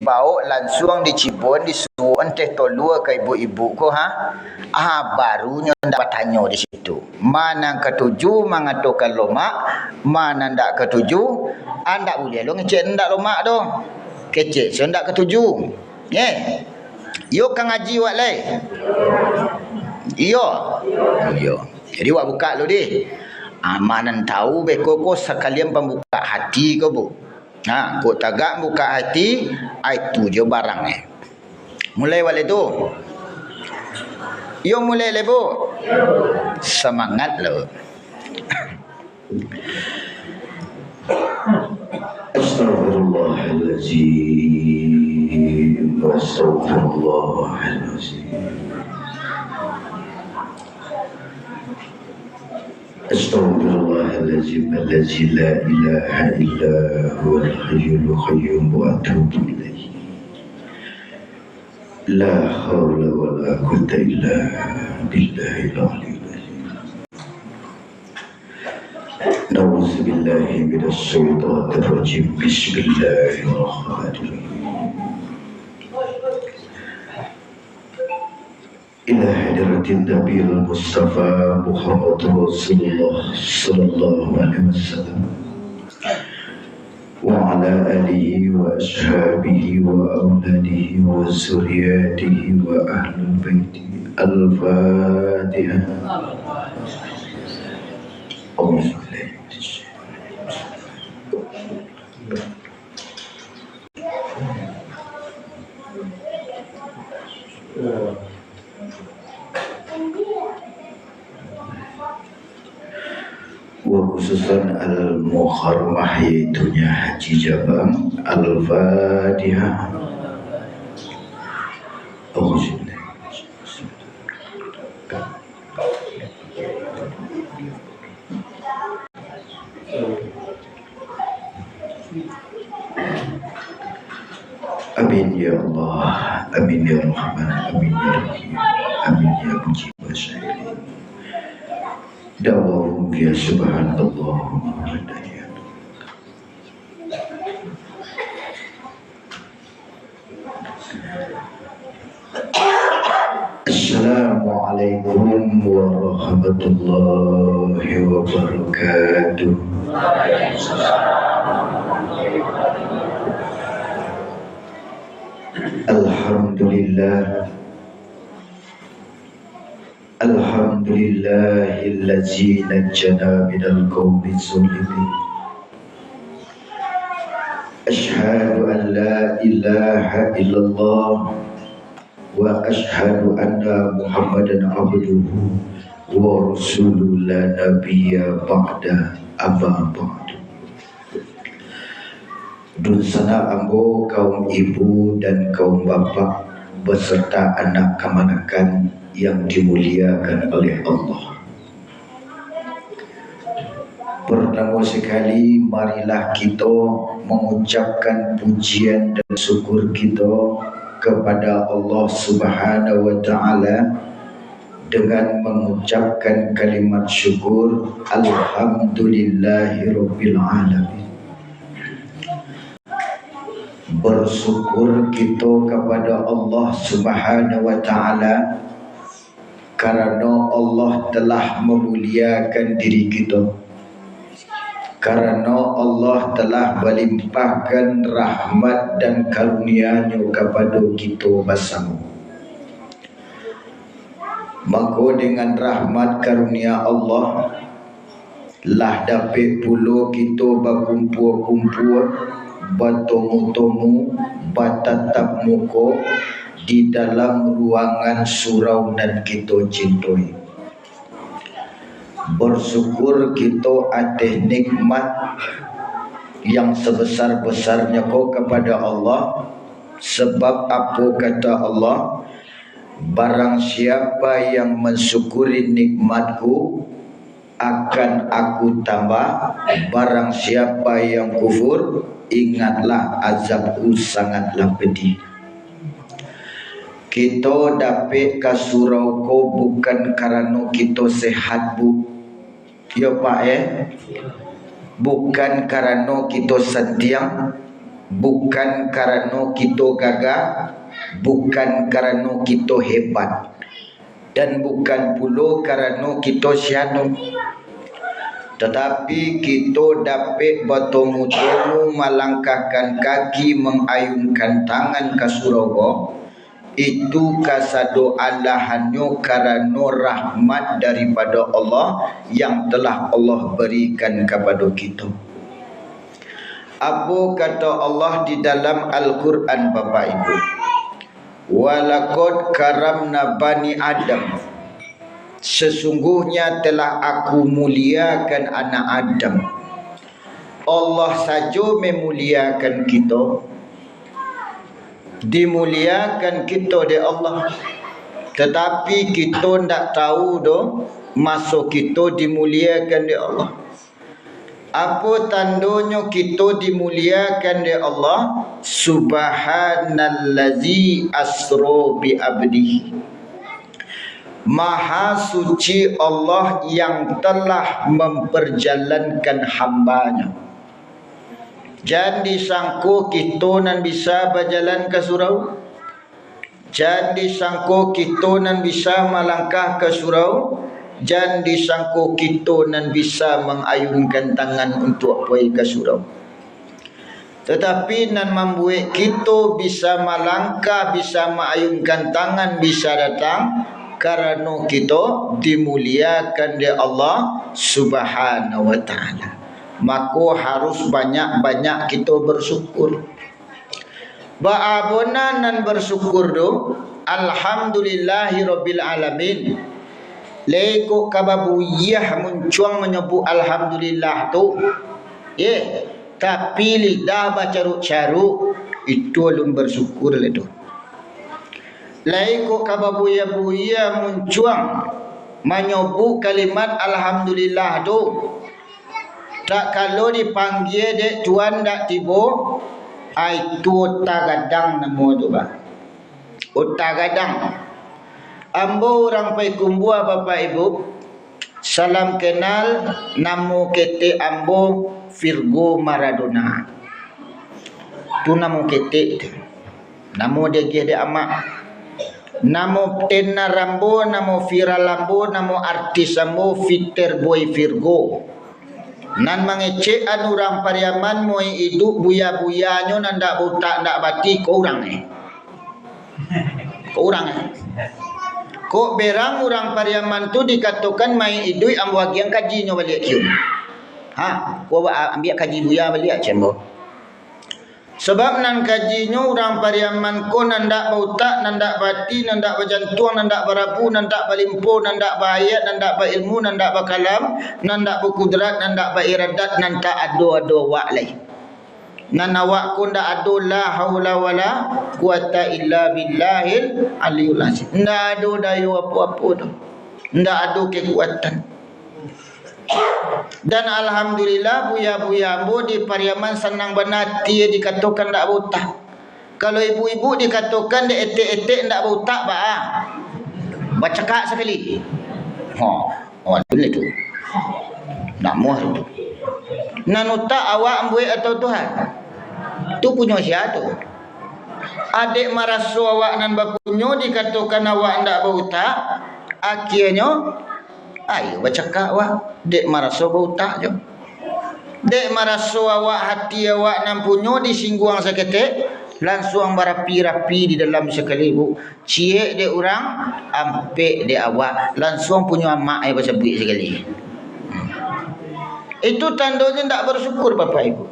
bau langsung dicibun disuruh enteh tolua ke ibu-ibu ko barunya ndak tanya di situ mana ketuju mengatakan lomak mana ndak ketuju anda boleh lo ngecek ndak lomak tu kecek so ndak ketuju yo kang ngaji wak lai iyo jadi wak buka lo di amanan tahu beko ko sekalian pembuka hati ko bu kok tagak buka hati, itu je barangnya. Mulai wala tu. Yo mulai le bu. Semangat lo. Astaghfirullahaladzim. Astaghfirullahaladzim. Astaghfirullahaladzim alladzi la ilaha illa huwal hayyul qayyum wa atubu ilaihi. La haula wa la quwwata illa billahil aliyyil azim. Na'udzu billahi minasy syaithanir rajim. Bismillahirrahmanirrahim. Ila hadratin Nabiul Mustafa Muhammad Rasulullah sallallahu alaihi wasallam wa ala alihi wa ashabihi wa auladihi wa zurriyatihi wa ahlul baiti. Al-Fatihah. Wa khususan al-muharramah yaitunya Haji Jabang. Al-Fatihah. Amin ya Allah, amin ya Rahman, amin ya Rahim, amin ya Mujib Syahidin. Da'wahum ya subhanallah wa daya. Assalamualaikum warahmatullahi wabarakatuh. Alhamdulillah. Alhamdulillahillazi najjana minal qawmi zulimin. Ashhadu an la ilaha illallah wa ashhadu anna Muhammadan abduhu wa rasuluhu la nabiyya ba'da amma ba'du. Dun sana ambo kaum ibu dan kaum bapak beserta anak kemanakan yang dimuliakan oleh Allah. Pertama sekali marilah kita mengucapkan pujian dan syukur kita kepada Allah Subhanahu wa taala dengan mengucapkan kalimat syukur alhamdulillahirabbil alamin. Bersyukur kita kepada Allah Subhanahu wa taala karena Allah telah memuliakan diri kita, karena Allah telah melimpahkan rahmat dan karunia-Nya kepada kita bersama. Maka dengan rahmat karunia Allah lah dapat pula kita berkumpul-kumpul, bertemu-temu, bertatap muka di dalam ruangan surau dan kita cintai. Bersyukur kita atas nikmat yang sebesar-besarnya kau kepada Allah. Sebab apa kata Allah? Barang siapa yang mensyukuri nikmatku akan aku tambah. Barang siapa yang kufur, ingatlah azabku sangatlah pedih. Kita dapat ke surau ko bukan kerana kita sehat bu. Ya Pak bukan kerana kita sentiang, bukan kerana kita gagah, bukan kerana kita hebat, dan bukan pula kerana kita syanu, tetapi kita dapat bertemu-temu, melangkahkan kaki, mengayunkan tangan ke surga. Itu kasado Allah hanya kerana rahmat daripada Allah yang telah Allah berikan kepada kita. Apa kata Allah di dalam Al-Quran, Bapak Ibu? Walaqad karamna bani Adam. Sesungguhnya telah aku muliakan anak Adam. Allah saja memuliakan kita. Dimuliakan kita oleh Allah. Tetapi kita tidak tahu doh masa kita dimuliakan oleh Allah. Apa tandanya kita dimuliakan oleh Allah? Subhanallazi asra bi abdihi. Maha suci Allah yang telah memperjalankan hambanya. Jangan disangka kita nan bisa berjalan ke surau. Jangan disangka kita nan bisa melangkah ke surau. Jangan disangka kita nan bisa mengayunkan tangan untuk pergi ke surau. Tetapi nan membuat kita bisa melangkah, bisa mengayunkan tangan, bisa datang karena kita dimuliakan oleh Allah Subhanahu wa taala. Maka harus banyak-banyak kita bersyukur. Ba'abona nan bersyukur do, alhamdulillahirabbil alamin. Leko kababuyah muncuang menyebut alhamdulillah tu. Tapi lidah bacaruk-caruk itu belum bersyukur le tu. Leko kababuyah muncuang menyebut kalimat alhamdulillah tu. Tak kalau dipanggil dek tuan dak tiba, itu otak gadang nama tu bah. Otak gadang. Ambo orang pai kumbua Bapak Ibu. Salam kenal namo kete ambo Virgo Maradona. Tu namo kete itu. Namo dia dia amak. Namo Tena Rambo, namo Viral Lambo, namo artis ambo Fitter Boy Virgo. Nan mengecek orang Pariaman moi hidup buya-buyanyo nan dak buta ndak bati ko orang Ko orang Kok berang orang Pariaman tu dikatakan mai hidup ambo agiang kajinyo balik kiu. Ko ambil kaji buya balik cembo. Sebab nan kajinyo orang Pariaman ko nan dak buta, nan dak bati, nan dak berjantung, nan dak berapu, nan dak balimpo, nan dak bayat, nan dak berilmu, nan dak bakalam, nan dak berkudrat, nan dak beiradat, nan tak ado wak lai. Nan awak ko ndak ado la haula wala quwata illa billahil aliyul azim. Ndak ado dayu apa-apa tu. Ndak ado kekuatan. Dan alhamdulillah buya-buya ambo di Pariaman senang benar dia dikatakan tak buta. Kalau ibu-ibu dikatakan dia etek-etek tak buta bah. Bacakak sekali. Boleh tu. Nak muah tu. Nanuta awak ambuai atau Tuhan. Tu punya siapa tu? Adik marasu awak nan bapunyo dikatakan awak ndak buta. Akhirnya ayo bacakak awak. Dek maraso bautak je. Dek maraso awak hati awak nampunyo disingguang seketik, langsung berapi-rapi di dalam sekali bu. Ciek dek orang, ampek dek awak, langsung punya mak ai bersebut sekali. Itu tandanya tak bersyukur Bapak Ibu.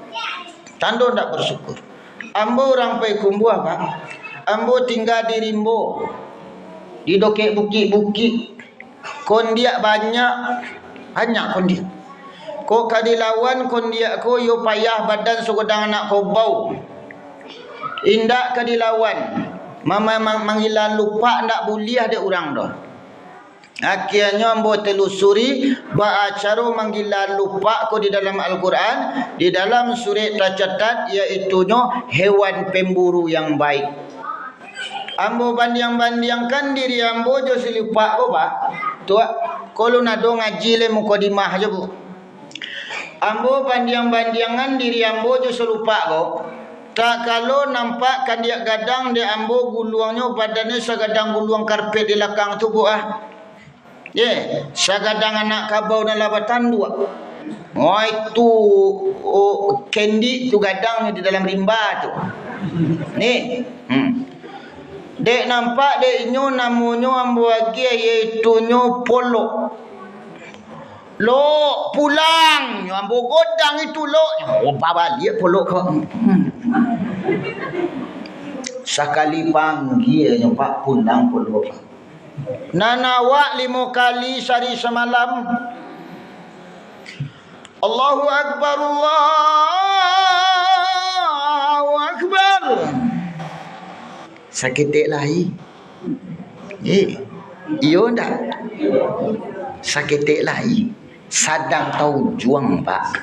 Tanda tak bersyukur. Ambo orang pai kumbuah Pak. Ambo tinggal di Rimbo. Di dokek bukit-bukit. Kon dia banyak kon dia. Ko kadilawan kon dia ko yo payah badan sugodang anak ko bau. Indak kadilawan. Mama manggilan lupa ndak buliah de orang dah. Akhirnya ambo telusuri ba acara manggilan lupa ko di dalam Al-Quran, di dalam surat tercatat iaitu hewan pemburu yang baik. Ambo bandiang-bandiangkan diri ambo jo silupa ko ba. Tua kalau nado ngaji le mukadimah aja bu. Ambo bandiang-bandiangan diri ambo jo selupa ko. Tak kalau nampakkan dia gadang dia ambo guluangnya badannya segadang guluang karpet di belakang tu bu segadang anak kabau dan labatan dua. Oh itu candy tu gadang di dalam rimba tu. Ni. Dek nampak dek nyo namanya ambo lagi iaitu nyo polo. Lo pulang nyo ambo godang itu lo. Oh baba dia polo kau. Sekali panggil nyo pak pulang polo pak. Nanawak 5 kali sehari semalam. Allahu Akbar, Allahu Akbar. Sakit lahi. Iyo ndak? Sakit lahi. Sadang tahu juang pak.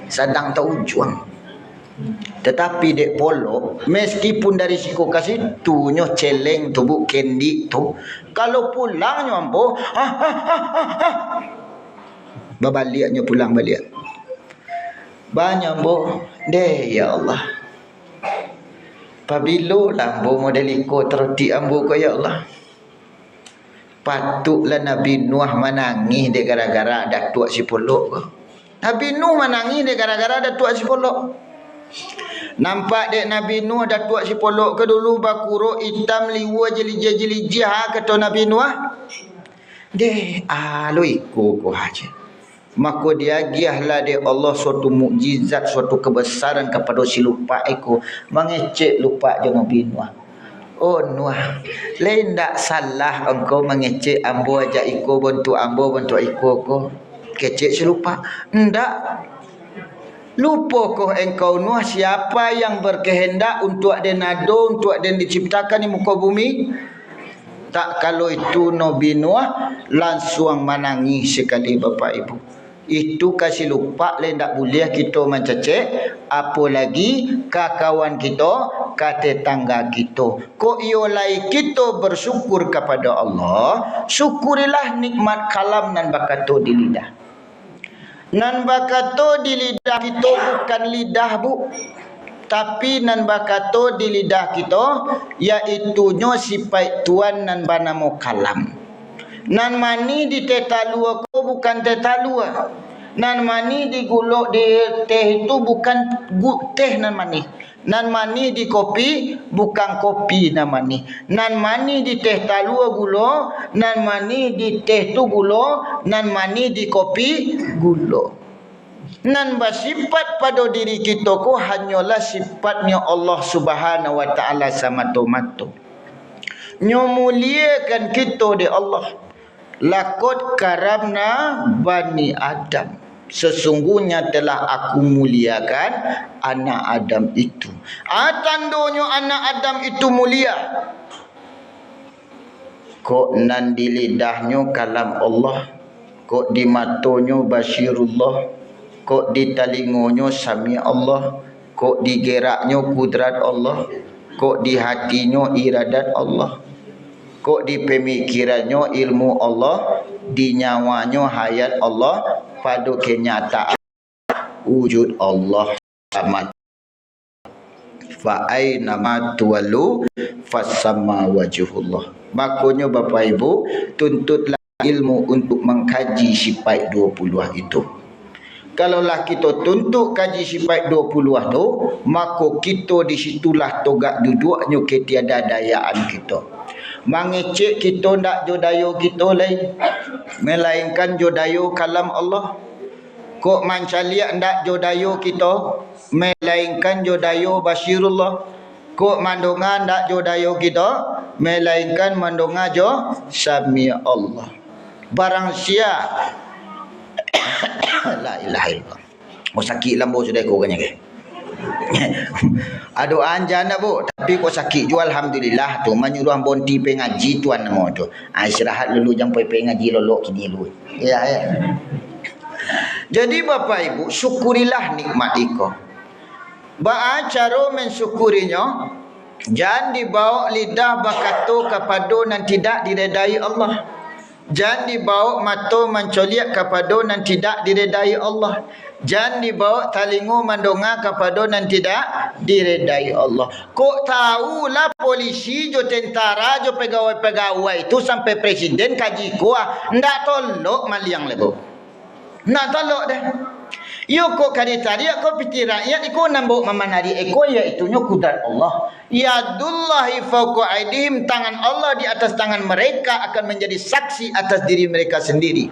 Sadang tahu juang. Tetapi dek polo, meskipun dari siku kasih tu nyo celeng tu bu kendi tu, kalau pulang nyo ambo, babalik nyo pulang balik. Banyak ambo, deh ya Allah. Pabilo lah ambo model iko terti ambo ko ya Allah. Patutlah Nabi Nuh menangis dek gara-gara ada tuak si polok ko. Nabi Nuh menangis dek gara-gara ada tuak si polok. Nampak dek Nabi Nuh datuk si polok ke dulu bakuro hitam liwa jeli-jeli kata Nabi Nuh. Deh alo iko ko haji. Maka dia giahlah dek Allah suatu mukjizat, suatu kebesaran kepada si lupa iko mengecek lupa je Nabi Nuh. Oh Nuh, lain tak salah engkau mengecek ambo aja iko bantu iko ko. Kecek si lupa. Ndak. Lupa kau engkau Nuh siapa yang berkehendak untuk den ado, untuk den diciptakan di muka bumi? Tak kalau itu Nabi Nuh langsung menangis sekali Bapak Ibu. Itu kasih lupa lain tak boleh kita mencecek, apalagi kawan kita, tetangga kita. Kok iolai kita bersyukur kepada Allah, syukurilah nikmat kalam dan bakato di lidah. Nan bakato di lidah kita bukan lidah bu, tapi nan bakato di lidah kita iaitu nyo sifat tuan nan banamo kalam. Nan mani di tetalua ko bukan tetalua. Nan mani di gulok di teh itu bukan teh nan mani. Nan mani di kopi bukan kopi nan mani. Nan mani di teh talua gulo, nan mani di teh tu gulo, nan mani di kopi gulo. Nan bersifat pada diri kita ko hanyalah sifatnya Allah Subhanahu wa taala semata-mata. Nyo muliakan kita di Allah. Lakot karamna bani Adam. Sesungguhnya telah aku muliakan anak Adam itu. Tandanya anak Adam itu mulia. Kok nan di lidahnya kalam Allah. Kok di matanya basyirullah. Kok di telingonya sami Allah. Kok di geraknya kudrat Allah. Kok di hatinya iradat Allah. Kok di pemikirannya ilmu Allah. Di nyawanya hayat Allah. Pada kenyataan wujud Allah sama. Fa aina ma tuwallu fasamma wajhullah. Makanya Bapak Ibu, tuntutlah ilmu untuk mengkaji sifat 20 itu. Kalaulah kita tuntut kaji sifat 20 tu, maka kita di situlah togak duduknya ketiada dayaan kita. Mengecek kita ndak jodayo kita lain, melainkan jodayo kalam Allah. Kok mancaliak ndak jodayo kita, melainkan jodayo basyirullah. Kok mandonga ndak jodayo kita, melainkan mandonga jo sami Allah. Barang sia la ilaha illallah. Oh sakit lambo sudah kau kanya ke. Aduh anjana bu, tapi kau sakit jual alhamdulillah tu. Menyuruh bonti pengaji tuan nama tu. Istirahat dulu sampai pengaji lolok kini dulu. Ya ya. Jadi Bapak Ibu, syukurilah nikmat iko. Ba cara mensyukurinya, jangan dibawa lidah bakato kepada nan tidak diredai Allah. Jangan dibawa mata mencoliak kepada nan tidak diredai Allah. Jangan dibawa talingu mendongak kepada nan tidak diredai Allah. Kok tahulah polisi jo tentara jo pegawai-pegawai itu sampai presiden kaji kuah ndak tolok maliang lego. Ndak tolok dah. Yo kok kali tadi aku pikir rakyat iko nambok memanari eko iaitu nya kudrat Allah. Yadullahi fawqa aidihim, tangan Allah di atas tangan mereka akan menjadi saksi atas diri mereka sendiri.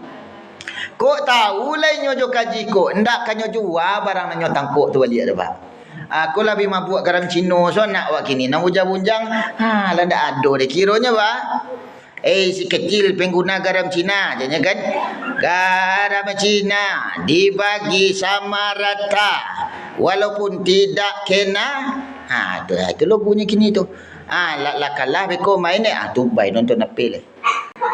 Kok tahu lainnya jo kaji ko ndak kanyo jua barang nanyo tangkok tu balik ada pak. Aku lebih mabuk garam Cino so nak wak kini nang ujang-ujang ha lah ndak ado de kiranya pak. Si kecil pengguna garam Cina jadinya kan. Garam Cina dibagi sama rata walaupun tidak kena. Itu lo bunyi kini tu. Lah kalah beko main tu baik nonton apel.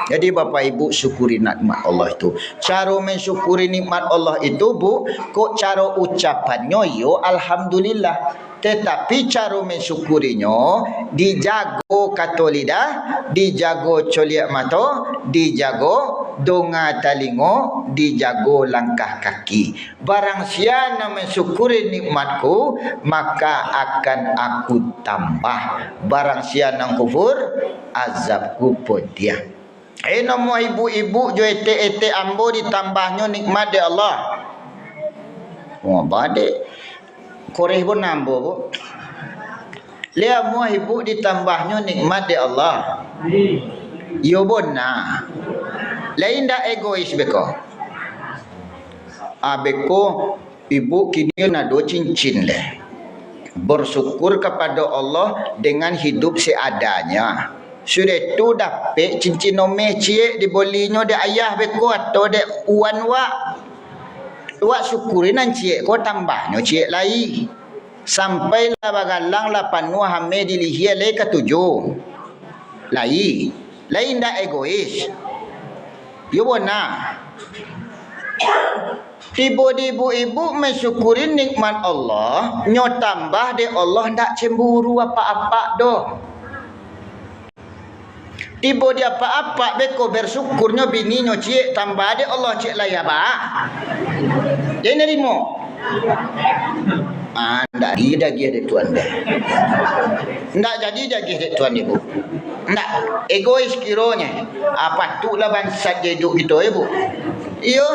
Jadi Bapak Ibu syukuri nikmat Allah itu. Cara mensyukuri nikmat Allah itu bu, kok cara ucapannya yo alhamdulillah. Tetapi cara mensyukurinya dijago kato lidah, dijago coliak mata, dijago donga talingo, dijago langkah kaki. Barang siapa mensyukuri nikmatku, maka akan aku tambah. Barang siapa kufur, azabku pedia. Namo ibu-ibu jo ete ambo ditambahnya nikmat de Allah. Bade koreh pun nambo bu. Lihat mu ibu ditambahnya nikmat de Allah. Yo bona. Lain dak egois beko. Beko ibu kini nado cincin le. Bersyukur kepada Allah dengan hidup seadanya. Sudah tu dapat cincin nomeh cie dibolinya de ayah beko atau de uan wak. Wak syukurin nan cie ko tambahnya cie lai. Sampailah bagalang lapan nu hame dilihia le ketujuh. Lai. Lain dak egois. Yo bona. Tiba ibu-ibu mensyukurin nikmat Allah, nyo tambah de Allah ndak cemburu apa-apa doh. Tiba dia apa-apa beko bersyukurnya bininya cik tambah de Allah cik layak ba. Dia nerimo. Ndak dia de tuan deh. Ndak jadi de tuan ibu. Ndak egois kironya. Patutlah bangsa jeduk gitu ibu. Iyo,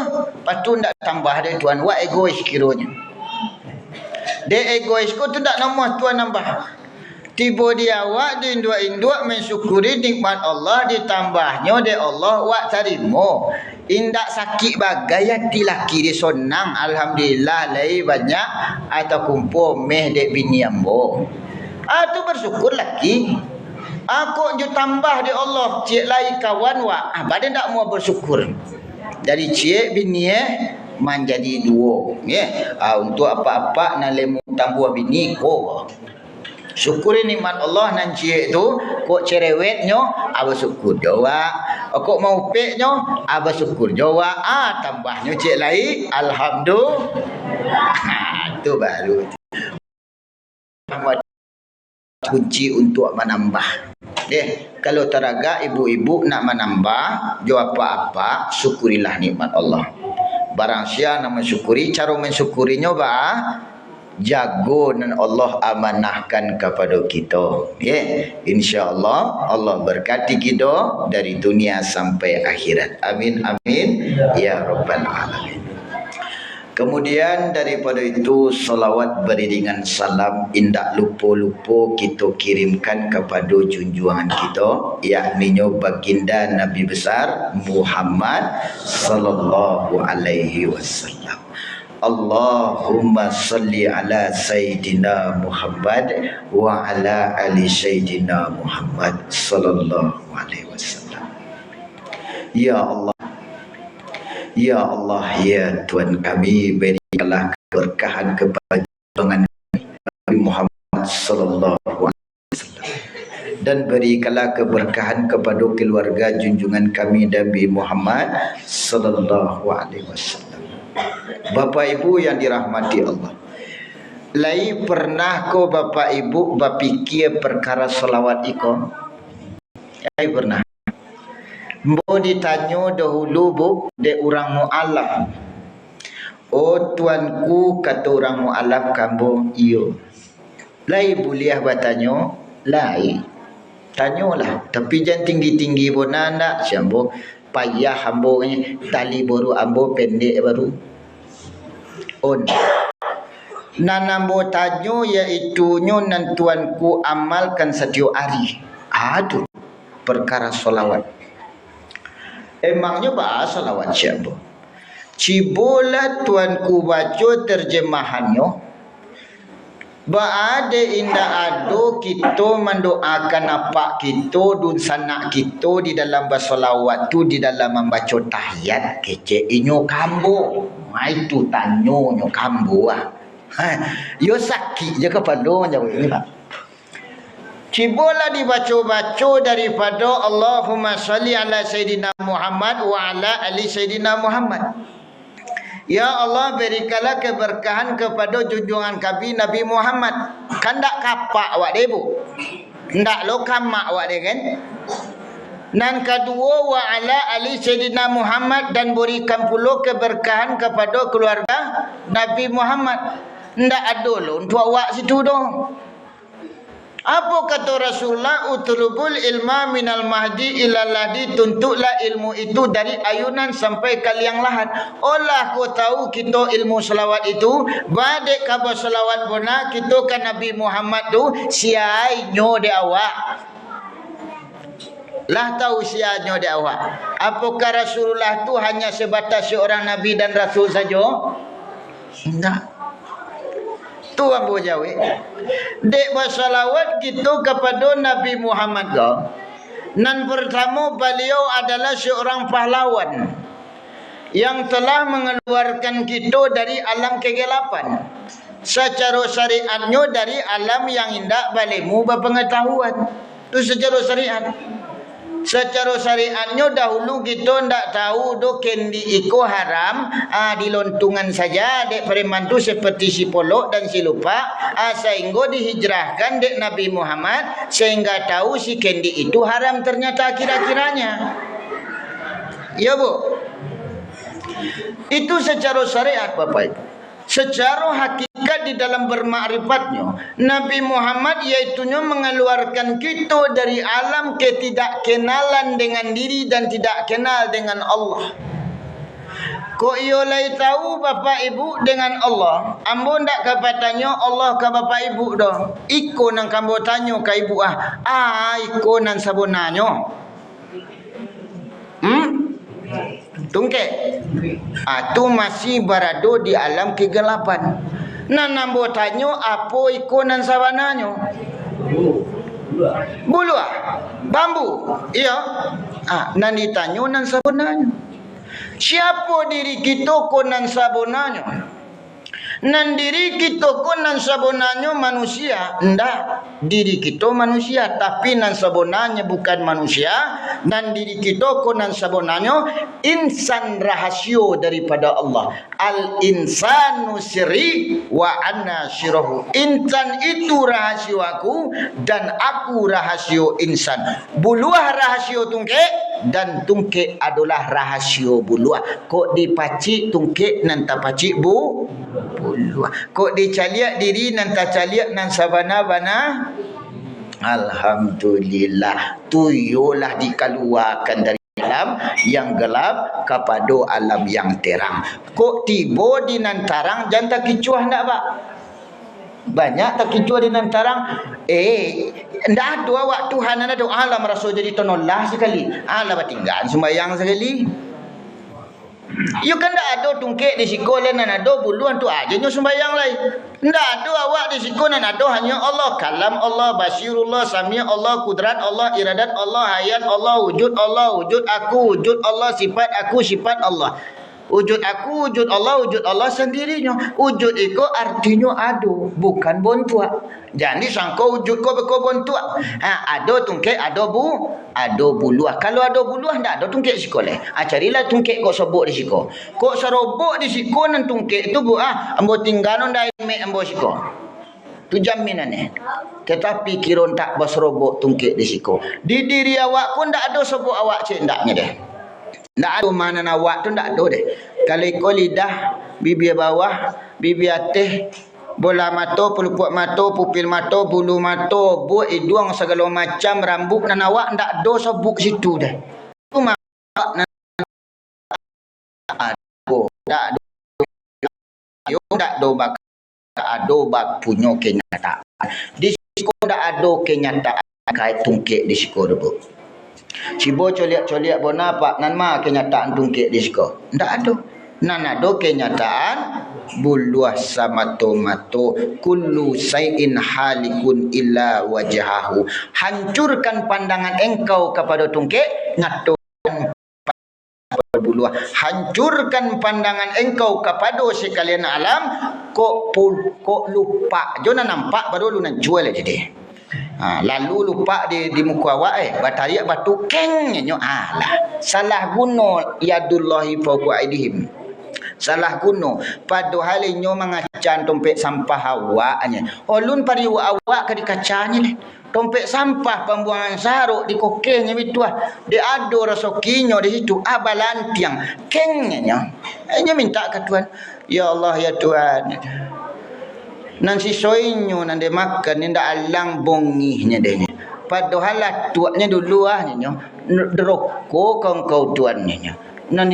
patut ndak tambah de tuan wa egois kironya. De egois ko tu ndak nama tuan nambah. Tiba dia awak induk mensyukuri nikmat Allah ditambahnya de Allah wak tarimo. Indak sakit bagai hati laki dia senang alhamdulillah lai banyak atau kumpul meh de bini ambo. Tu bersyukur laki. Aku je tambah de Allah cik lai kawan wak. Badan tak mau bersyukur. Dari cik bini menjadi dua. Untuk apa-apa nak lemu tambah bini ko. Syukuri nikmat Allah nan cik tu kok cerewetnya bersyukur jawa. Kok mau peknya bersyukur jawa. Tambahnya cik lai alhamdulillah. Tu baru kunci untuk menambah. Kalau teraga ibu-ibu nak menambah jo apa-apa syukurilah nikmat Allah. Barang siapa nak mensyukuri, cara mensyukurinya jago dan Allah amanahkan kepada kita. InsyaAllah Allah berkati kita dari dunia sampai akhirat. Amin amin ya rabbal alamin. Kemudian daripada itu salawat beriringan salam indak lupa-lupa kita kirimkan kepada junjungan kita, yakni baginda Nabi besar Muhammad sallallahu alaihi wasallam. Allahumma salli ala Sayyidina Muhammad wa ala ali Sayyidina Muhammad sallallahu alaihi wasallam. Ya Allah, ya Allah, ya Tuhan kami, berikanlah keberkahan kepada Nabi Muhammad sallallahu alaihi wasallam dan berikanlah keberkahan kepada keluarga junjungan kami Nabi Muhammad sallallahu alaihi wasallam. Bapak Ibu yang dirahmati Allah, lai pernah ko Bapak Ibu berfikir perkara selawat iko? Lai pernah. Mbo ditanya dahulu bu, de orang mu'alaf. Oh tuanku, kata orang mu'alaf kambo, iyo. Lai boleh bertanya, lai. Tanyalah, tapi jangan tinggi-tinggi pun nak, siambo payah ambo ni, tali baru ambo pendek baru. On. Nanambo tanya iaitu nan tuanku amalkan setiap hari. Aduh, perkara solawat. Emangnya bahasa solawat siapa? Cibola tuanku baca terjemahannya. Baade indah ado kita mendoakan apa kita dun sanak kita di dalam bersolawat tu, di dalam membaca tahiyat kece inyo kambo. Itu tanyo nyo kambo ah. Yo sakit je kepala jauh ini Pak. Cibola dibaca-baca daripada Allahumma salli ala Sayyidina Muhammad wa ala ali Sayyidina Muhammad. Ya Allah, berikanlah keberkahan kepada junjungan kami Nabi Muhammad. Kan tak kapak awak dia bu, tak lo kamak awak dia kan. Dan kedua, wa ala ali Sayyidina Muhammad, dan berikan pula keberkahan kepada keluarga Nabi Muhammad. Tak ada lo untuk awak situ dong. Apa kata Rasulullah? Utlubul ilma minal mahdi ilal lahdi. Tuntutlah ilmu itu dari ayunan sampai ke liang lahat. Olah kau tahu kita ilmu selawat itu, badek kabar selawat bona kita kan Nabi Muhammad tu siainya de awak. Lah tahu siainya de awak. Apakah Rasulullah tu hanya sebatas seorang Nabi dan Rasul saja? Enggak. Tu ambo jawi. Dek bersalawat kita kepada Nabi Muhammad kau. Nan pertama beliau adalah seorang pahlawan yang telah mengeluarkan kita dari alam kegelapan. Secara syariatnya dari alam yang indah balemu berpengetahuan. Itu secara syariat. Secara syariatnya dahulu kita ndak tahu do kendi iko haram, di lontungan saja dek preman tu seperti si polok dan si lupa, sehingga dihijrahkan dek Nabi Muhammad sehingga tahu si kendi itu haram ternyata kira-kiranya. Ya bu, itu secara syariat Bapak Ibu. Secara hakikat di dalam bermakrifatnya, Nabi Muhammad iaitunya mengeluarkan kita dari alam ketidakkenalan dengan diri dan tidak kenal dengan Allah. Kok iolai tahu Bapak Ibu dengan Allah? Ambo ndak kapatanya Allah ke Bapak Ibu dah. Iko nang kambo tanya ke ibu iko nang sabonanyo. Tungke. Tu masih berada di alam kegelapan. Nambo tanya apa ikonan sawananyo? Bulu bambu. Iya. Nan ditanya nan sabonanyo. Siapa diri kita konan sabonanyo? Nan diri kita konan sabonanyo manusia. Ndak. Diri kita manusia, tapi nan sabonannya bukan manusia. Nan diri kita konan sabonanyo insan rahasio daripada Allah. Al insanu sirri wa anna syirahu. Insan itu rahasio aku dan aku rahasio insan. Buluah rahasio tungke dan tungke adalah rahasio buluah. Kok dipacik tungke nan tapacik bu buluah. Kok dicaliak diri nan tacaliak nan sabana-bana. Alhamdulillah, tuyulah dikeluarkan dari alam yang gelap kepada alam yang terang. Kok tiba di nan tarang jangan tak kicuah nak pak? Banyak tak kicuah di nan tarang. Ndak ada awak Tuhan ada alam rasul jadi tonollah sekali. Alam tinggal sembahyang sekali. You kan tak ada tungkek di sikolan dan ada buluan tu aja nyo sembahyang lain. Ndak ada awak di sikolan ada hanya Allah, kalam Allah, basirullah, sami Allah, kudrat Allah, iradat Allah, hayat Allah, wujud aku, wujud Allah, sifat aku, sifat Allah. Wujud aku, wujud Allah sendirinya. Wujud itu artinya ada, bukan bontua. Jangan disangka wujud kau beko bontua. Ada tungkek, ada buluah. Kalau ada buluah, tak ada tungkek sekolah. Carilah tungkek kau sobok di siko. Kau serobok di siko nan tungkek itu ambo tinggalon dah mek ambo siko. Tu jaminan ni. Tetapi kira tak berserobok tungkik di siko. Di diri awak pun tak ada sebut awak cik ndaknya deh. Tak ada mana awak tu tak ada deh. Kalau ikut lidah, bibir bawah, bibir atas, bola mata, pelupuk mata, pupil mata, bulu mata, buat hidung segala macam rambut dan awak tak ada sebut situ deh. Tu mak tak ada. Tak ada bak ada bak punya kenyataan. Di siko tak ada kenyataan kait tungkik di siko tu. Cibo coliak-coliak bona pak nan ma kenyataan tungkik di siko. Tak ada. Nan ada kenyataan buluah samato-mato kullu sayin halikun illa wajhahu. Hancurkan pandangan engkau kepada tungkik, ngatukan berbuluah. Hancurkan pandangan engkau kepada sekalian alam, kok lupa. Jangan nampak baru lu nak jual aja deh. Lalu lupa di muka awak batariak batu keng nyo alah. Salah guna yadullahi fawqa aidihim. Salah guna padahal nyo mengacan dompet sampah awaknya. Olun pari awak ke dikacanya leh. Dompet sampah pembuangan saruk di kokenya itu dia ada resokinya di situ abalantiang kengnya. Hanya minta ke Tuhan, ya Allah ya Tuhan. Nan si soinyo nan dia makan ni ndak alang bongihnya deh. Padahal lah tuaknya dulu nyo deroko kau tuannya. Nan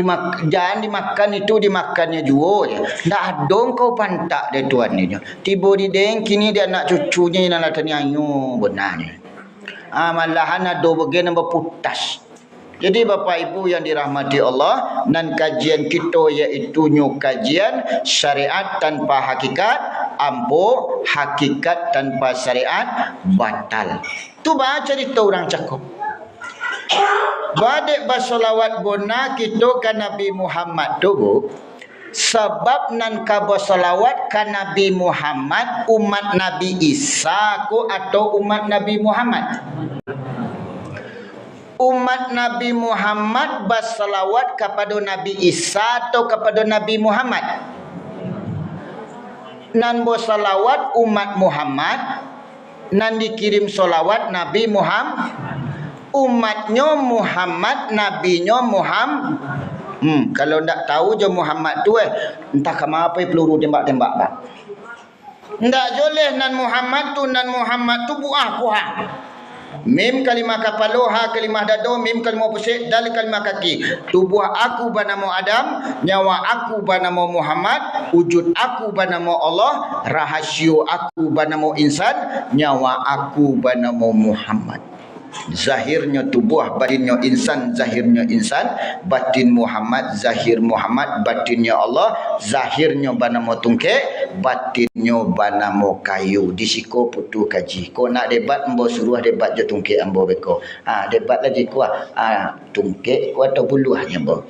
jangan dimakan itu dimakannya juga je. Ndak ada kau pantak dia tuan ni. Tiba di deng kini dia anak cucunya yang nak tanya ayu benarnya. Malahan ada bagian yang berputas. Jadi Bapak Ibu yang dirahmati Allah, dan kajian kita iaitu kajian syariat tanpa hakikat, ambo hakikat tanpa syariat batal. Tu baca cerita orang cakap. Badek bersolawat bona kita ke Nabi Muhammad tu bu. Sebab nan ka bersolawat ke Nabi Muhammad umat Nabi Isa ko atau umat Nabi Muhammad? Umat Nabi Muhammad bersolawat kepada Nabi Isa atau kepada Nabi Muhammad? Nan bersolawat umat Muhammad, nan dikirim solawat Nabi Muhammad. Umatnya Muhammad, nabinya Muhammad. Kalau ndak tahu je Muhammad tu entah ke apa peluru tembak-tembak bah. Ndak boleh nan Muhammad tu buah kuah. Mim kalimah kepala, ha kalimah dada, mim kalimah pusat, dal kalimah kaki. Tubuh aku bernama Adam, nyawa aku bernama Muhammad, wujud aku bernama Allah, rahsia aku bernama insan, nyawa aku bernama Muhammad. Zahirnya tubuh, batinnya insan, zahirnya insan, batin Muhammad, zahir Muhammad, batinnya Allah, zahirnya banamo tungkek, batinnya banamo kayu. Di siko putu kaji. Ko nak debat ambo suruh debat je tungkek ambo beko. Debat lagi ko tungkek ko atau buluahnya ambo.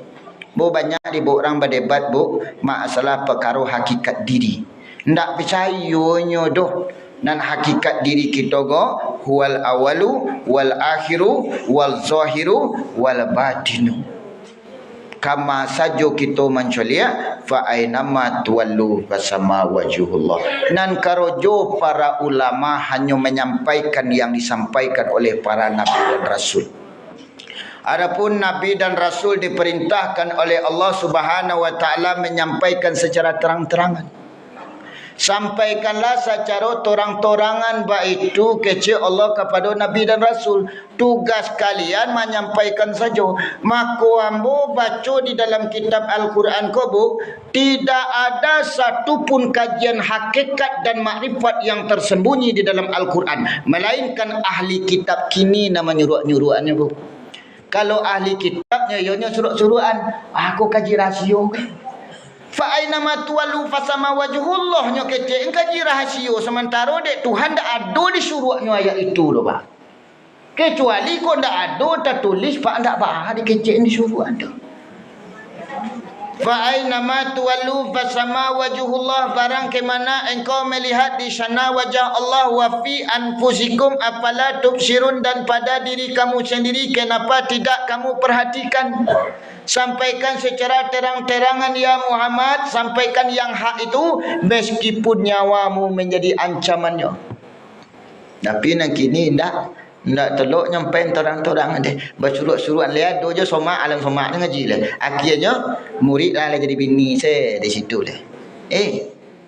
Bo banyak di orang berdebat bu masalah perkara hakikat diri. Ndak percayanya doh. Dan hakikat diri kita go huwal awalu wal akhiru wal zahiru wal batinu. Kama sajo kita mencolia fa ainama tuwallu fasama wajhullah. Nan karojo para ulama hanya menyampaikan yang disampaikan oleh para nabi dan rasul. Adapun nabi dan rasul diperintahkan oleh Allah Subhanahu wa taala menyampaikan secara terang-terangan. Sampaikanlah secara torang-torangan baik itu kecil Allah kepada Nabi dan Rasul. Tugas kalian menyampaikan saja. Maka ambo baca di dalam kitab Al-Quran ko tidak ada satupun kajian hakikat dan makrifat yang tersembunyi di dalam Al-Quran. Melainkan ahli kitab kini nama nyuruh-nyuruhannya bu. Kalau ahli kitabnya ianya suruh-suruhan, aku kaji rasio kan. Fa aina ma tuwallu fasama wajhullah nya kece engkaji rahasia sementara dek Tuhan dak ada di suruhnya ayat itu doh bah. Kecuali kau ndak ada tertulis pak ndak bah di kece di suruh ada. Fa aina ma tuwallu fasama wajhullah, barang ke mana engkau melihat di sana wajah Allah. Wa fi anfusikum afala tubsirun, dan pada diri kamu sendiri kenapa tidak kamu perhatikan. Sampaikan secara terang-terangan ya Muhammad, sampaikan yang hak itu meskipun nyawamu menjadi ancamannya. Tapi nak kini ndak telok nyampai terang-terang deh. Bersuruh-suruhan lihat dojo somak alam somak ni ngaji lah. Akhirnya murid lah jadi bini saya di situ lah.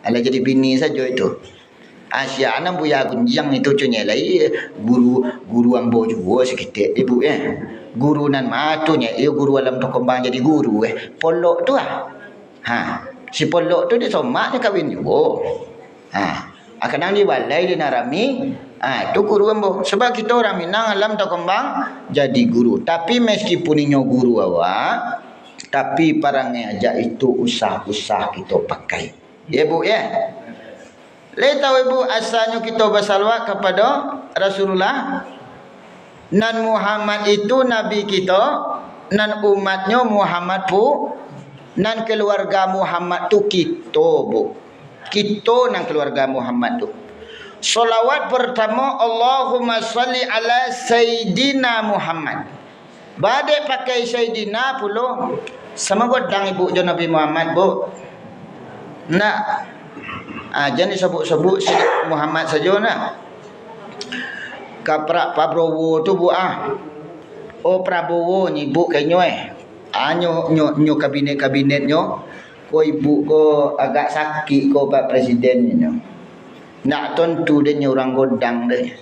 Ala jadi bini saja itu. Asia anak buya gunjang itu cunya lai guru ambo juga sekitar ibu Guru nan matunya guru alam tu kembang jadi guru Polok tu si polok tu dia somak dia kahwin juga. Kadang di balai di Narami, tu guru ambo. Sebab kita orang Minang alam tak kembang jadi guru. Tapi meskipun inyo guru awak, tapi parangnya aja itu usah-usah kita pakai. Ya bu ya. Le tahu ibu asalnya kita bersalawat kepada Rasulullah. Nan Muhammad itu nabi kita, nan umatnya Muhammad pu, nan keluarga Muhammad tu kita bu. Kita nang keluarga Muhammad tu. Salawat pertama Allahumma salli ala Sayyidina Muhammad. Badai pakai Sayyidina pula. Sama godang ibu je Nabi Muhammad bu. Nak. Jangan disebut-sebut Muhammad saja nak. Kaprak Prabowo tu bu Oh Prabowo ni bu kayaknya nyo kabinet-kabinetnya. Ko ibu ko agak sakit ko Pak Presiden ni. Nak tentu dia orang godang dia.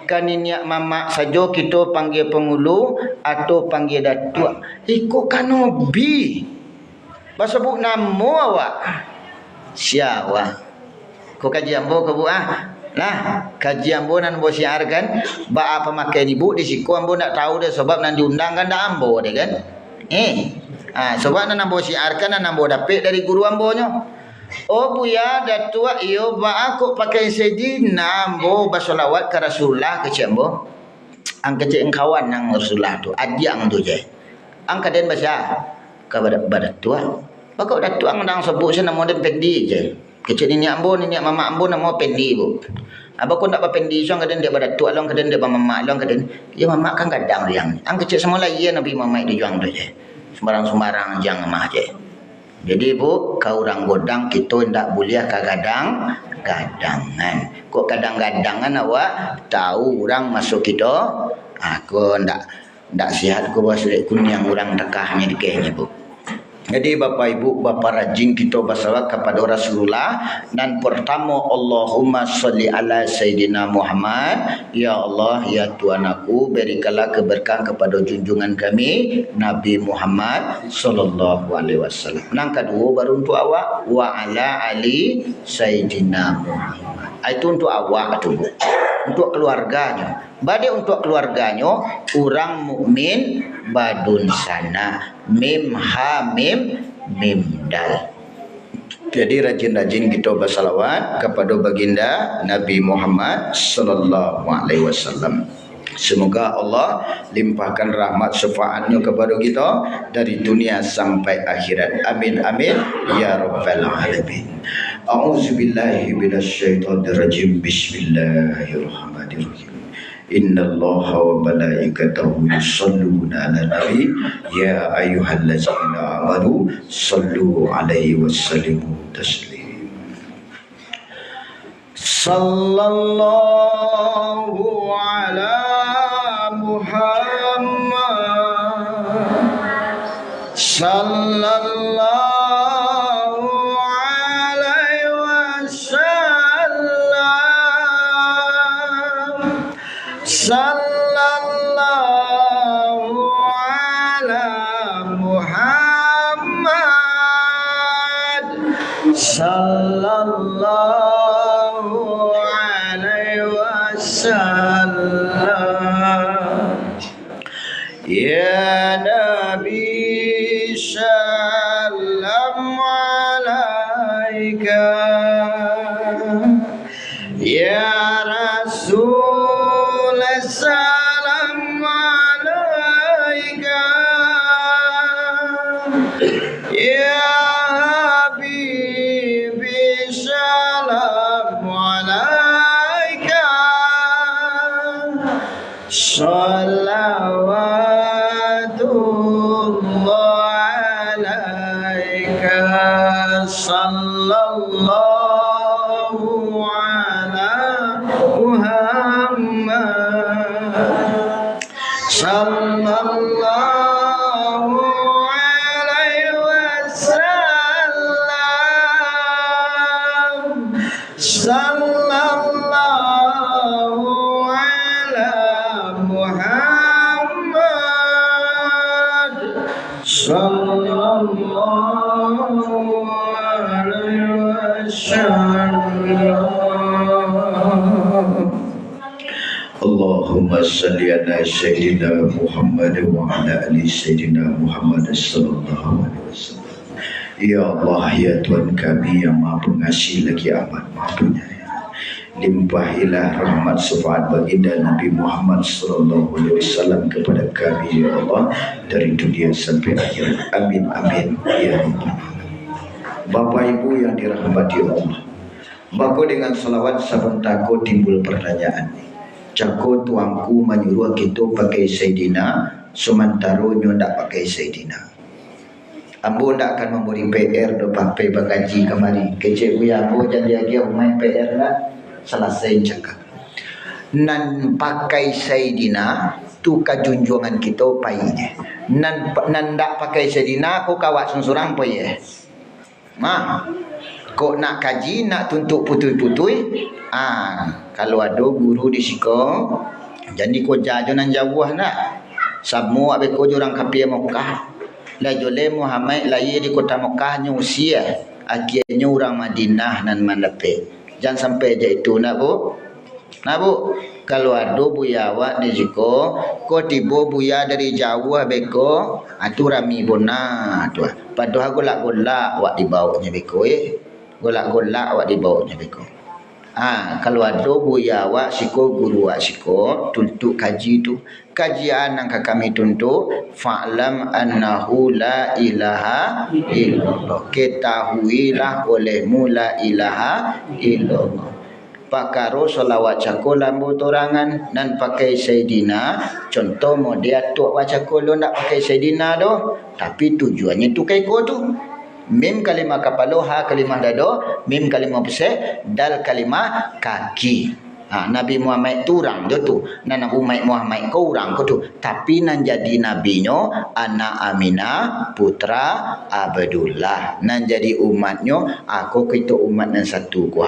Kan ini mamak saja kita panggil pengulu atau panggil datuk. Ikut kanobi. Basebut nama awak. Siapa? Ko kaji ambo ke bu Nah, kaji ambo nan bo siarkan ba apa makai ni bu di siku ambo nak tahu dia sebab nan diundang kan dak ambo dia kan. Sebab nan ambo siarkan nan ambo dapat dari guru ambonyo. Oh buya datua iyo ba aku pakai Sayyidina ambo bersolawat ke Rasulullah ke ambo. Ang kecek kawan nang Rasulullah tu adiang tu je. Ang kaden bahasa ke datua. Bakau datua nang sebut sana modern pendi je. Kecek ni ambo ni mama ambo nama pendi bu. Abang nak pendi so kaden dia datua long kaden dia mama long kaden. Ya mama kan kadang riang. Ang kecek semula iya nabi mama itu juang tu je. Sembarang-sembarang jangan mah je. Jadi bu, kau orang godang kita ndak boleh kadang-gadangan. Kok kadang-gadangan awak tahu orang masuk kita, aku ndak sihat ko basuh kunyang orang tekahnya dikehnya bu. Jadi Bapak Ibu, Bapak rajin kita bersalawat kepada Rasulullah. Dan pertama Allahumma salli ala Sayyidina Muhammad. Ya Allah, ya Tuhan aku, berikanlah keberkahan kepada junjungan kami Nabi Muhammad sallallahu alaihi wasallam. Nang kedua baru untuk awak wa ala ali Sayyidina Muhammad. Itu untuk awak tu, untuk keluarganya. Badai untuk keluarganya orang mukmin badun sana mim ha mim dal. Jadi rajin-rajin kita bersalawat kepada baginda Nabi Muhammad sallallahu alaihi wasallam. Semoga Allah limpahkan rahmat syafaatnya kepada kita dari dunia sampai akhirat. Amin amin ya rabbal alamin. A'udzubillahi minasyaitonir rajim. Bismillahirrahmanirrahim. Inna Allah wa malaikatahu yusalluna ala nabi ya ayyuhallazina amanu sallu alaihi wa sallimu taslim. Sallallahu ala Muhammad sallallahu sallallahu ala Muhammad sallallahu alaihi wasallam. Ya Nabi salam alaika, ya Rasul salam alaika, ya salawatullah alaika sallallahu ala Muhammad sallallahu alaihi wasallam sallallahu ala Muhammad sallallahu alaihi wasallam. Allahumma salli ala Sayyidina Muhammad wa ala ali Sayyidina Muhammad sallallahu alaihi wasallam. Ya Allah, ya Tuhan kami yang Maha Pengasih lagi amat Maha Penyayang, limpahilah rahmat syafaat baginda Nabi Muhammad sallallahu alaihi wasallam kepada kami ya Allah dari dunia sampai akhirat. Amin amin ya Rabbal alamin. Bapak Ibu yang dirahmati Allah, maka dengan salawat sabun tako timbul pertanyaan. Cako tuangku menyuruh kita pakai Sayyidina, sementara nyo ndak pakai Sayyidina. Ambo ndak akan memberi PR do pakai bagaji kemari. Kecik buya ambo jadi lagi main PR nak selesai cakap. Nan pakai Sayyidina tu kajunjungan kita painya. Nan ndak pakai Sayyidina ko kawat surang payah. Kok nak kaji, nak tuntut putui-putui, kalau ada guru di siko, jadi ko jajonan jauh nak. Samu abe ko orang kapia Mekah. La jole Muhammad lahir di kota Mekah nya usia, akhirnya orang Madinah nan mandape. Jangan sampai je itu nak bu. Nak bu, kalau ada buya awak di siko, ko tibo buya dari jauh abe ko, atu rami bona tu. Padahal golak-golak awak dibawanya beko golak-golak awak dibawanya beko. Kalau ada buya awak siko, guru awak siko tuntut kaji tu, kajian yang kami tuntut fa'lam annahu la ilaha illallah, ketahuilah olehmu la ilaha illallah. Pakaro solawat cakul lambu torangan dan pakai Sayyidina. Contoh mau dia tok baca kolo nak pakai Sayyidina doh, tapi tujuannya tu kai ko tu. Mim kalimah kapalo, ha kalimah dado, mim kalimah pesek, dal kalimah kaki. Nabi Muhammad tu orang dia tu. Nan Nabi Muhammad kau orang kau tu. Tapi nan jadi nabinyo anak Aminah putra Abdullah. Nan jadi umatnyo aku kita umat nan satu ku.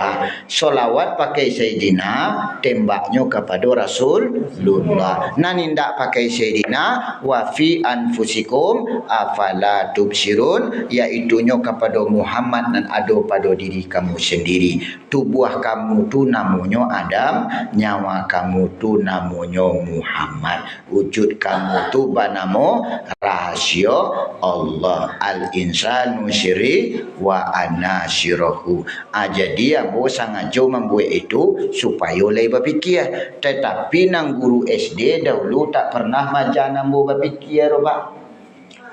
Solawat pakai Sayyidina, tembaknyo kepada Rasulullah. Nan indak pakai Sayyidina, wa fi anfusikum afala tubsirun, iaitu nyo kepada Muhammad nan ada pada diri kamu sendiri. Tubuh kamu tu namunyo Adam, nyawa kamu tu namanya Muhammad, wujud kamu tu banamo rahasia Allah. Al-insanu syiri wa ana syirahu. Jadi ambo sangat jauh membuat itu supaya oleh berfikir. Tetapi nang guru SD dahulu tak pernah majan ambo berfikir Pak.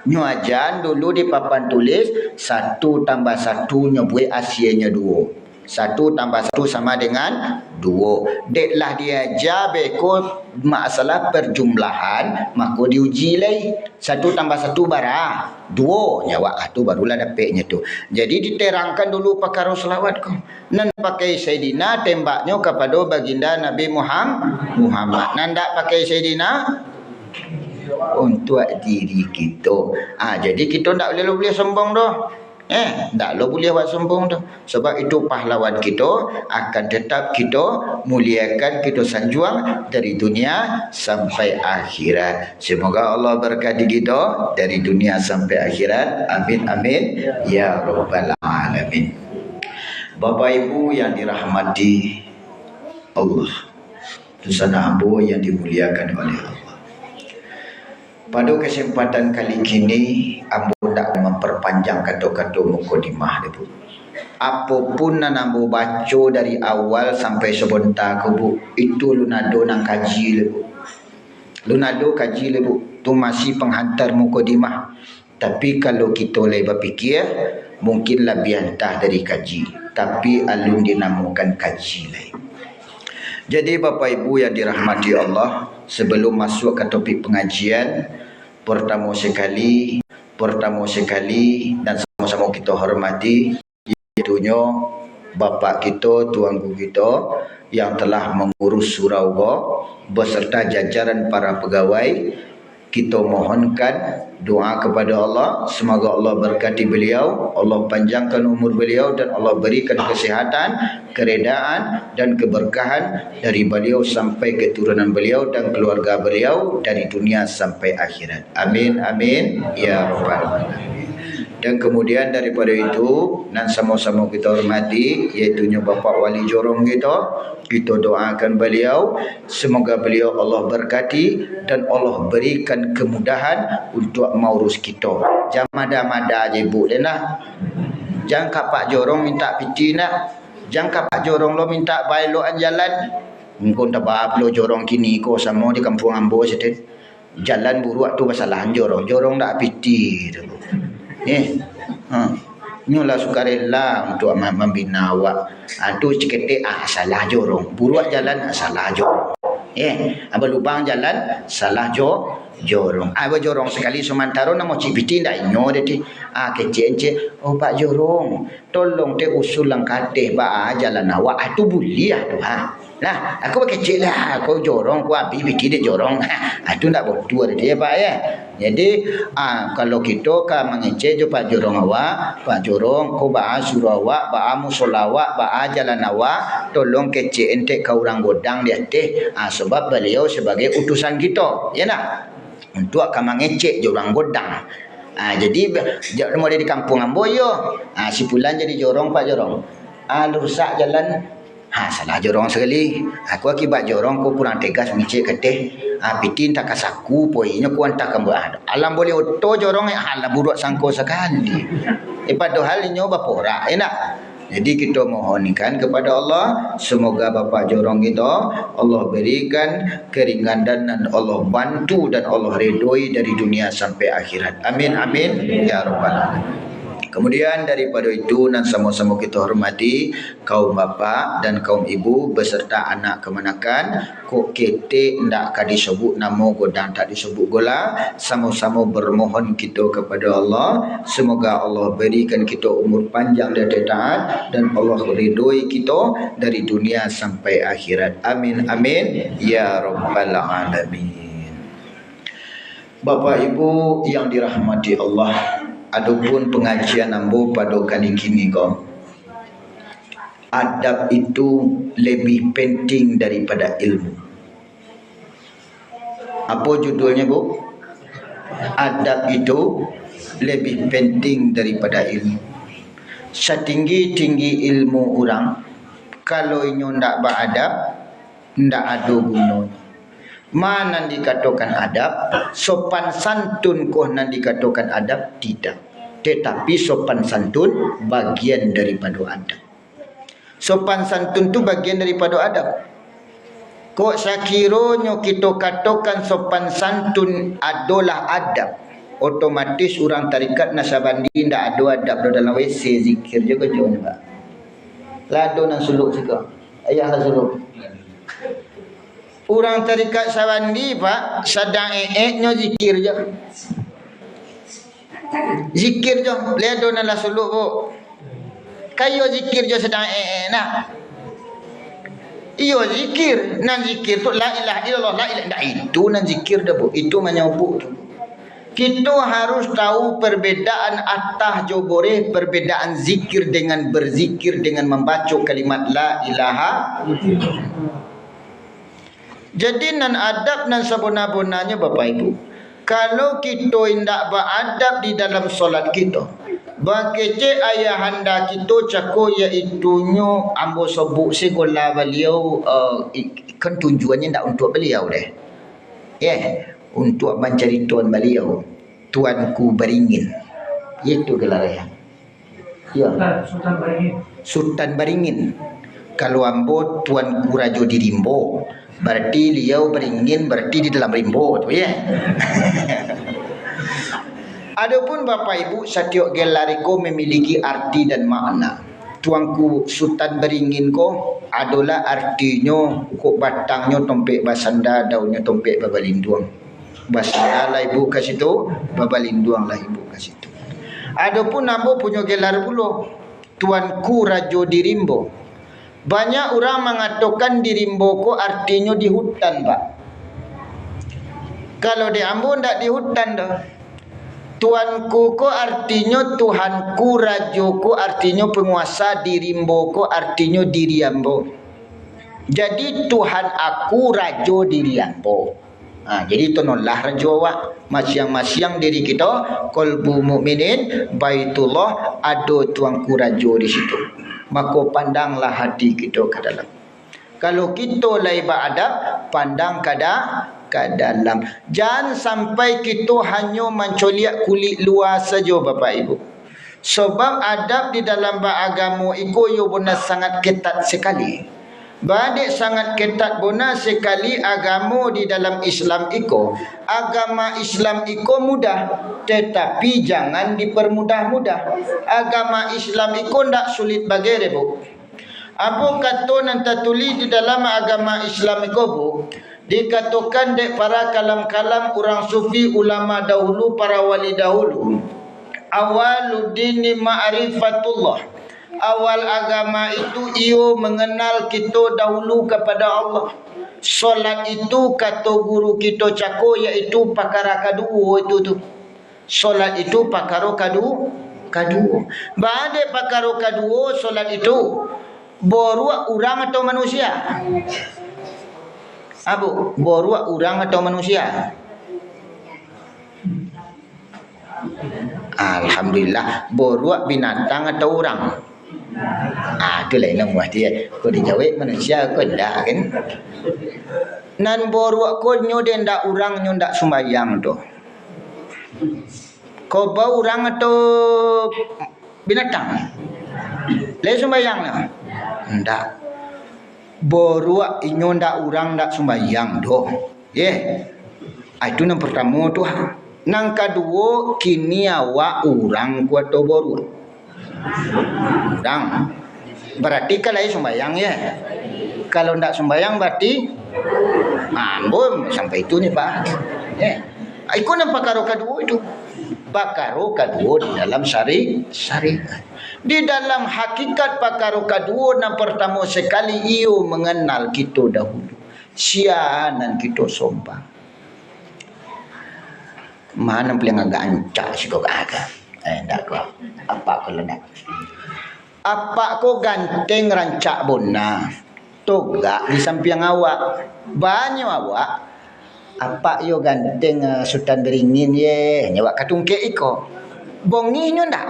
Nyajan dulu di papan tulis 1 tambah 1 nyebuat hasilnya 2. 1 tambah 1 sama dengan 2. Deklah dia jabeko masalah perjumlahan, maka diuji lagi. 1 tambah 1 bara 2 nyawa tu barulah dapatnya tu. Jadi diterangkan dulu pakar selawat ko. Nan pakai Sayyidina tembaknya kepada baginda Nabi Muhammad. Nan tak pakai Sayyidina untuk diri kita. Jadi kita tak boleh sombong dah. Tak lo boleh buat sombong tu. Sebab itu pahlawan kita akan tetap kita muliakan, kita sanjung dari dunia sampai akhirat. Semoga Allah berkati kita dari dunia sampai akhirat. Amin amin ya rabbal alamin. Bapak Ibu yang dirahmati Allah, Tusana ambo yang dimuliakan oleh Allah. Pada kesempatan kali kini, ambo tak memperpanjang kata-kata mukadimah dia, Bu. Apapun yang ambo baca dari awal sampai sebentar ke, Bu, itu lunado nang kaji le, Bu. Lunado kaji le, Bu. Tu masih penghantar mukadimah. Tapi kalau kita boleh berfikir, mungkin lebih entah dari kaji. Tapi alun dinamakan kaji lain. Jadi Bapak Ibu yang dirahmati Allah, sebelum masuk ke topik pengajian, pertama sekali dan sama-sama kita hormati iaitunya bapa kita, tuanku kita yang telah mengurus surau beserta jajaran para pegawai. Kita mohonkan doa kepada Allah, semoga Allah berkati beliau, Allah panjangkan umur beliau dan Allah berikan kesihatan, keredaan dan keberkahan dari beliau sampai keturunan beliau dan keluarga beliau dari dunia sampai akhirat. Amin amin ya rabbal alamin. Dan kemudian daripada itu, dan sama-sama kita hormati, iaitunya Bapak Wali Jorong kita doakan beliau, semoga beliau Allah berkati dan Allah berikan kemudahan untuk mengurus kita. Jangan mada-mada je bu nak. Jangan kapak Jorong minta piti nak. Jangan kapak Jorong lo minta bailoan jalan. Engkau tak apa lo Jorong kini ko sama di kampung Ambo setet. Jalan buruk tu masalah Jorong tak piti tu. Nyolah sukarela untuk membina awak. Tu cekete salah Jorong. Buruak jalan salah Jorong. Abang lubang jalan salah Jorong. Abang Jorong sekali sementara nama cik piti ndak inyo deti. Kecil-kecil, oh Pak Jorong, tolong te usul lang kateh ba jalan awak tu boleh tu Nah, aku kecil lah, aku Jorong, aku habis piti dia Jorong. Tu ndak betul dia Pak ya. Jadi kalau kita kan mengecek je Pak Jorong awak, Pak Jorong ko ba surau awak, ba musola awak, ba jalan awak, tolong kecek ente ke orang godang dia teh. Sebab beliau sebagai utusan kita, ya nak. Untuk akan mengecek je orang godang. Jadi mulai di kampung Ambo yo. Si Pulan jadi Jorong Pak Jorong. Rusak jalan. Salah Jorong sekali. Aku akibat Jorong ko kurang tegas mengecek keteh. Pitin tak kasaku poinya ku antak kambo. Alam boleh oto Jorong alam buruk sangko sekali. Padahal inyo bapora enak. Jadi kita mohonkan kepada Allah, semoga Bapak Jorong kita Allah berikan keringanan dan Allah bantu dan Allah redoi dari dunia sampai akhirat. Amin amin ya rabbal alamin. Kemudian daripada itu dan sama-sama kita hormati kaum bapa dan kaum ibu beserta anak kemanakan, kok kita ndak ka disebut nama godang tak disebut gola, sama-sama bermohon kita kepada Allah, semoga Allah berikan kita umur panjang dan taat dan Allah ridhoi kita dari dunia sampai akhirat. Amin amin ya rabbal alamin. Bapak Ibu yang dirahmati Allah, adapun pengajian Ambo pada kali kini adab itu lebih penting daripada ilmu. Apa judulnya Bu? Adab itu lebih penting daripada ilmu. Setinggi-tinggi ilmu orang, kalau inyo ndak beradab, ndak ada gunanya. Mana dikatakan adab, sopan santun kau nan dikatakan adab, tidak. Tetapi sopan santun bagian daripada adab. Sopan santun tu bagian daripada adab. Kok sakironyo kita katakan sopan santun adalah adab, otomatis orang tarikat Nasabandi ndak ada adab dalam WC zikir juga jauh Pak. Lado nang suluk juga. Ayah lah suluk. Orang tarikat Sabandi Pak, sadang nya zikir je. Zikir je, lihat dona lah suluk Bu. Kayo zikir je sedang nak. Iyo zikir, nan zikir tu la ilaha illallah, la ilaha illallah itu nan zikir dah Bu. Itu menyebut tu. Kita harus tahu perbedaan atah jobore, perbedaan zikir dengan berzikir dengan membaca kalimat la ilaha. Jadi nan adab nan sabona-bonanya Bapak Ibu, kalau kita tidak beradab di dalam solat kita, bakece ayahanda kita cako iaitunya ambo sebut segola beliau kan tujuannya tidak untuk beliau deh. Untuk mencari tuan beliau, Tuanku Beringin. Itu gelarnya. Ya. Sultan Beringin. Sultan Beringin. Kalau ambo Tuanku Rajo di Rimbo, berarti beliau beringin berarti di dalam rimbo tu ya. Adapun Bapak Ibu, setiap gelariko memiliki arti dan makna. tuanku Sultan Beringin ko adalah artinya kok batangnya tompek basanda, daunnya tompek babalinduang. Basanda lah ibu ke situ, babalinduang lah ibu ke situ. Adapun nabo punya gelar pula Tuanku Rajo Dirimbo. Banyak orang mengatakan Dirimbo ko artinya di hutan, Pak. Kalau di Ambon tak di hutan dah. Tuanku ko artinya Tuhanku, Rajoku artinya penguasa, Dirimbo ko artinya Diriambo. Jadi Tuhan aku Rajo Diriambo. Jadi tonollah rajo awak. Masing-masing diri kita qalbu mukminin baitullah, ada Tuanku Rajo di situ. Maka pandanglah hati kita ke dalam. Kalau kita lai beradab, pandang ke dalam. Jangan sampai kita hanya mencoliak kulit luar saja, Bapak Ibu. Sebab adab di dalam beragama iko yo benar sangat ketat sekali. Badik sangat ketat benar sekali agama di dalam Islam iko. Agama Islam iko mudah, tetapi jangan dipermudah-mudah. Agama Islam iko ndak sulit bagere, Bu. Apa kata nanti tulis di dalam agama Islam iko, Bu? Dikatakan dek para kalam-kalam orang sufi, ulama dahulu, para wali dahulu, awaluddini ma'rifatullah. Awal agama itu ia mengenal kita dahulu kepada Allah. Solat itu kata guru kita cako iaitu pakara kedua itu tu. Solat itu pakara kedua. Badai pakara kedua solat itu boruak orang atau manusia? Abu, boruak orang atau manusia? Alhamdulillah, boruak binatang atau orang? Itu lain nama dia. Kau dijawab manusia, kau dah kan? Nan boruak kau nyoden dak orang nyodak sembayang tu. Kau bau orang atau binatang? Lain sembayang lah? Ndak. Boruak inyo ndak orang ndak sembayang doh. Itu yang pertama tu. Nang kedua kini awak orang ku atau boruak. Orang. Berarti kalau sembayang ya. Kalau ndak sembayang berarti ambon sampai itu ni Pak. Iku nang pakaro kedua itu. Pakaro kedua di dalam syariat. Di dalam hakikat pakaro kedua yang pertama sekali ia mengenal kita dahulu. Sianan kita sombang. Mana paling agak ancak si kau agak. Tak kau. Apa kalau nak? Apa kau ganteng rancak bona? Toga di samping awak. Banyak awak. Apa yo ganteng Sultan Beringin ye. Nyawa katungke iko. Bonginya ndak?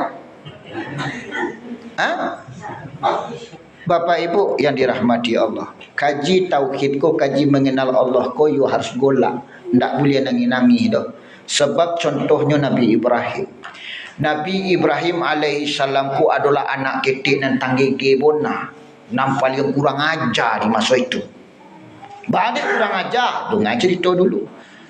Bapak Ibu yang dirahmati Allah, kaji tauhid ko, kaji mengenal Allah ko yo harus golak, ndak boleh nangis-nangis doh. Sebab contohnya Nabi Ibrahim. Nabi Ibrahim alaihi salam ko adalah anak ketik dan tanggege bona. Nam paling kurang ajar di masa itu. Banyak kurang ajar, dengar cerita dulu.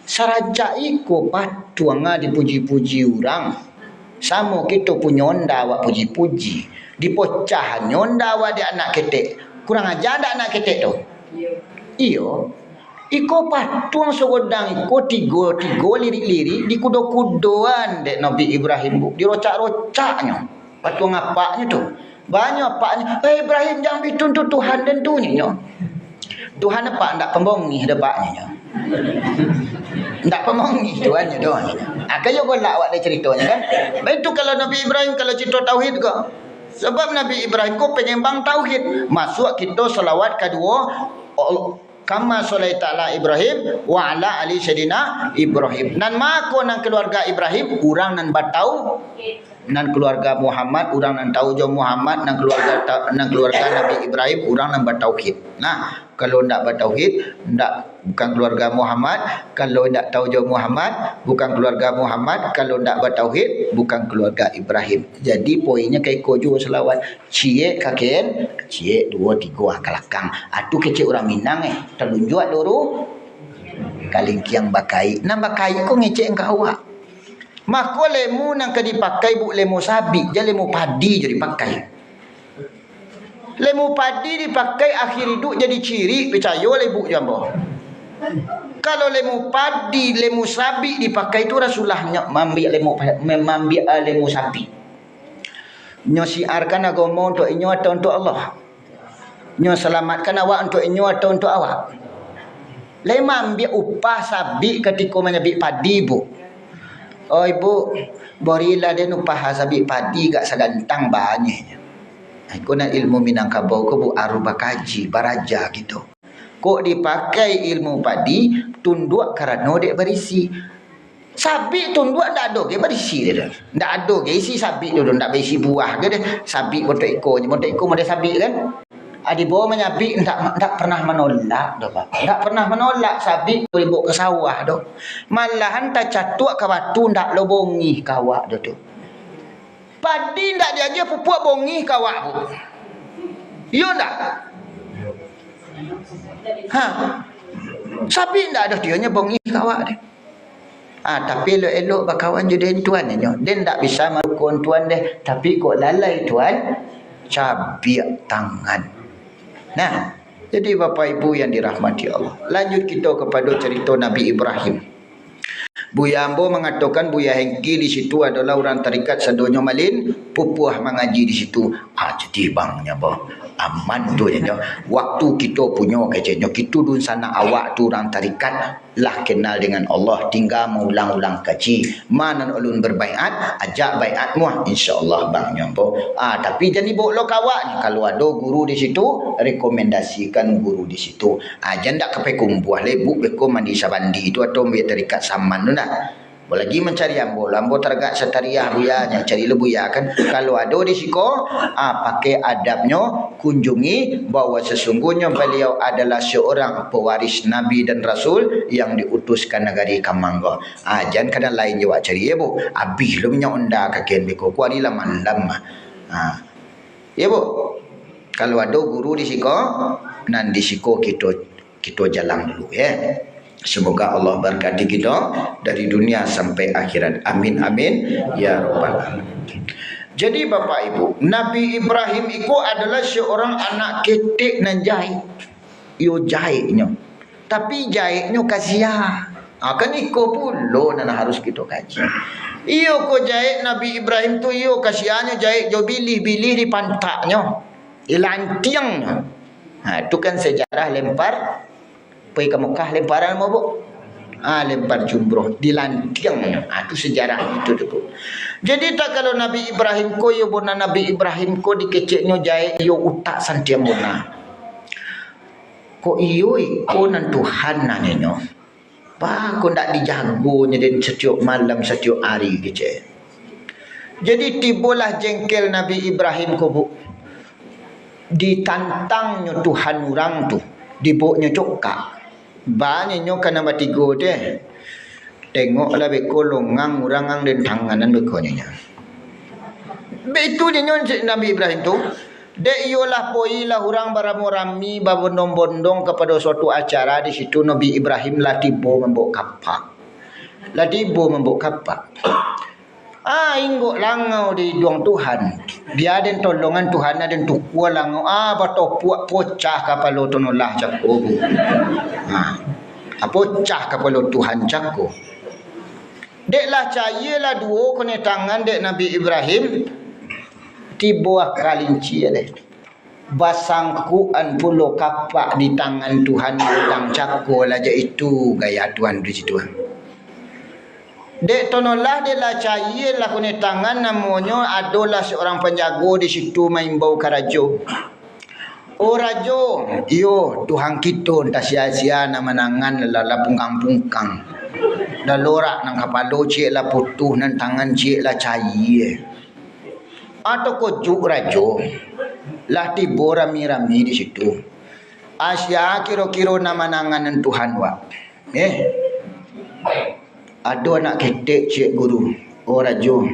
Saraja iko patuanga dipuji-puji orang. Sama kita punya onda awak puji-puji. Dipocah nyonda awak di anak ketek. Kurang ajar tak anak ketek tu? Iyo. Iko patuang segodang iko tiga lirik-lirik di kudo-kudoan dek Nabi Ibrahim bu. Dirocak-rocaknya. Patuang apaknya tu? Banyak apaknya. Ibrahim jangan dituntut Tuhan dan tunya. Tuhan apa? Ndak pembongi dapatnya. Ndak pemongi tuannya doang. Kaya golak awak dia ceritanya kan. Itu kalau Nabi Ibrahim kalau cerita tauhid ke. Sebab Nabi Ibrahim ko penyembang tauhid. Masuk kita selawat kedua kama solaita ala Ibrahim wa ala ali sayyidina Ibrahim. Nan mako nang keluarga Ibrahim kurang nan batau. Nan keluarga Muhammad orang nan tahu jo Muhammad, nan keluarga Nabi Ibrahim orang nan bertauhid. Nah, kalau ndak bertauhid, bukan keluarga Muhammad. Kalau ndak tahu jo Muhammad, bukan keluarga Muhammad. Kalau ndak bertauhid, bukan keluarga Ibrahim. Jadi poinnya kayak kojo selawat. Cie kakek, cie 2 3 kalakang. Atu kecil orang Minang terlunjuk dulu. Kalingkiang bakai. Nan bakai ko ngecek engkau awak. Maka lemu nang ke dipakai bu lemu sabi, je lemu padi je dipakai. Lemu padi dipakai akhir hidup jadi ciri, percaya lebu jambo. Kalau lemu padi, lemu sapi dipakai itu Rasulullah mambil lemu sapi. Nyo siarkan agama untuk inyo atau untuk Allah. Nyo selamatkan awak untuk inyo atau untuk awak. Lemu ambil upah sapi ketika menyabik padi bu. Oh ibu, borilah dia upah sapi padi gak segantang banyak. Aku nak ilmu Minangkabau ko bu aruba kaji baraja gitu. Kok dipakai ilmu padi tunduk karena dek berisi. Sapi tunduk ndak ada ke berisi dia. Ndak ada ke isi sapi tu ndak berisi buah ke dia. Sapi botok ekor model sapi kan. Adi bawa menyapi ndak pernah menolak dah Pak. Ndak pernah menolak sapi boleh bawa ke sawah dah. Malahan tak catuk ke batu ndak lobongi kawak dah tu. Padi ndak diajar pupuk bongi kawak bu. Yo ndak? Ha. Sapi ndak ada dianya bongi kawak dia. Tapi elok-elok bakawan judain tuan ni. Dia ndak bisa merukun tuan deh. Tapi kok lalai tuan, cabik tangan. Nah, jadi Bapak Ibu yang dirahmati Allah. Lanjut kita kepada cerita Nabi Ibrahim. Buya Ambo mengatakan Buya Hengki di situ adalah orang tarikat Sadonyo Malin, pupuah mengaji di situ. Jadi bangnya bah aman tu je. Waktu kita punya kecenya kita dun sana awak tu orang tarikat lah kenal dengan Allah, tinggal mengulang-ulang kaji. Mana ulun berbaiat, ajak baiat muah insya-Allah bangnya bah. Tapi jadi bawa kawak ni kalau ada guru di situ, rekomendasikan guru di situ. Jangan dak kepe kumpuah lebu beko mandi sabandi itu atau ambil tarikat saman tu nak. Lagi mencari ambo tergak setariah buya yang cari lebuya kan. Kalau ada di siko, pakai adabnya, kunjungi bahawa sesungguhnya beliau adalah seorang pewaris Nabi dan Rasul yang diutuskan negari Kamangga. Jangan kena lain jawab cari ya bu. Habis lu punya unda kakian beko kuari lah mandam. Ya bu. Kalau ada guru di siko, nan di siko kita jalan dulu ya. Semoga Allah berkati kita dari dunia sampai akhirat. Amin amin ya rabbal alamin. Jadi Bapak Ibu, Nabi Ibrahim itu adalah seorang anak ketek nan jahit. Yo jahitnya. Tapi jahitnya kasihan. Kan iko pula nan harus kita kaji. Iyo ko jahit Nabi Ibrahim tu iyo kasihannya jahit jo bilih-bilih di pantaknya. Ilantiangnya. Itu kan sejarah lempar pergi ke Mekah lemparan mau bu. Lempar jumroh dilantiang. Itu sejarah itu tu. Jadi tak kalau Nabi Ibrahim ko yo bona Nabi Ibrahim ko dikeceknya jahit yo utak santiam bona. Ko iyo ko nan Tuhan nanenyo. Ba ko ndak dijagonya den setiap malam setiap hari kecek. Jadi tibolah jengkel Nabi Ibrahim ko bu. Ditantangnya Tuhan orang tu. Diboknya cokak. Banyaknya kena batigo deh. Tengoklah beko longang urangang dan tanganan bekonya. Betul dia Nabi Ibrahim tu. Dek yolah poilah orang baramorami babondong-bondong kepada suatu acara di situ Nabi Ibrahim lah tibo membok kapak. Lah tibo membok kapak. Inggok langau di duang Tuhan. Dia ada tolongan Tuhan ada tukua langau. Batopuak pocah kapalo tonolah cakko. Pocah kapalo Tuhan cakko. Deklah cayalah dua kone tangan dek Nabi Ibrahim. Tiba kalinci deh. Basangkuan pulo kapak di tangan Tuhan udang cakko aja itu gaya Tuhan di situ. Dek tonolah dia lah cair lah kune tangan namanya adalah seorang penjago di situ main bau karajo. Rajo, yo Tuhan kita entah sia-sia nama nangan lah pungkang-pungkang. Dah lorak nang kapalo cik lah putuh nan tangan cik lah cair. Atau kojuk rajo. Lah tibo rami-rami di situ. Asya kira-kira nama nangan Tuhan wa. Ada anak ketek cik guru. Rajo.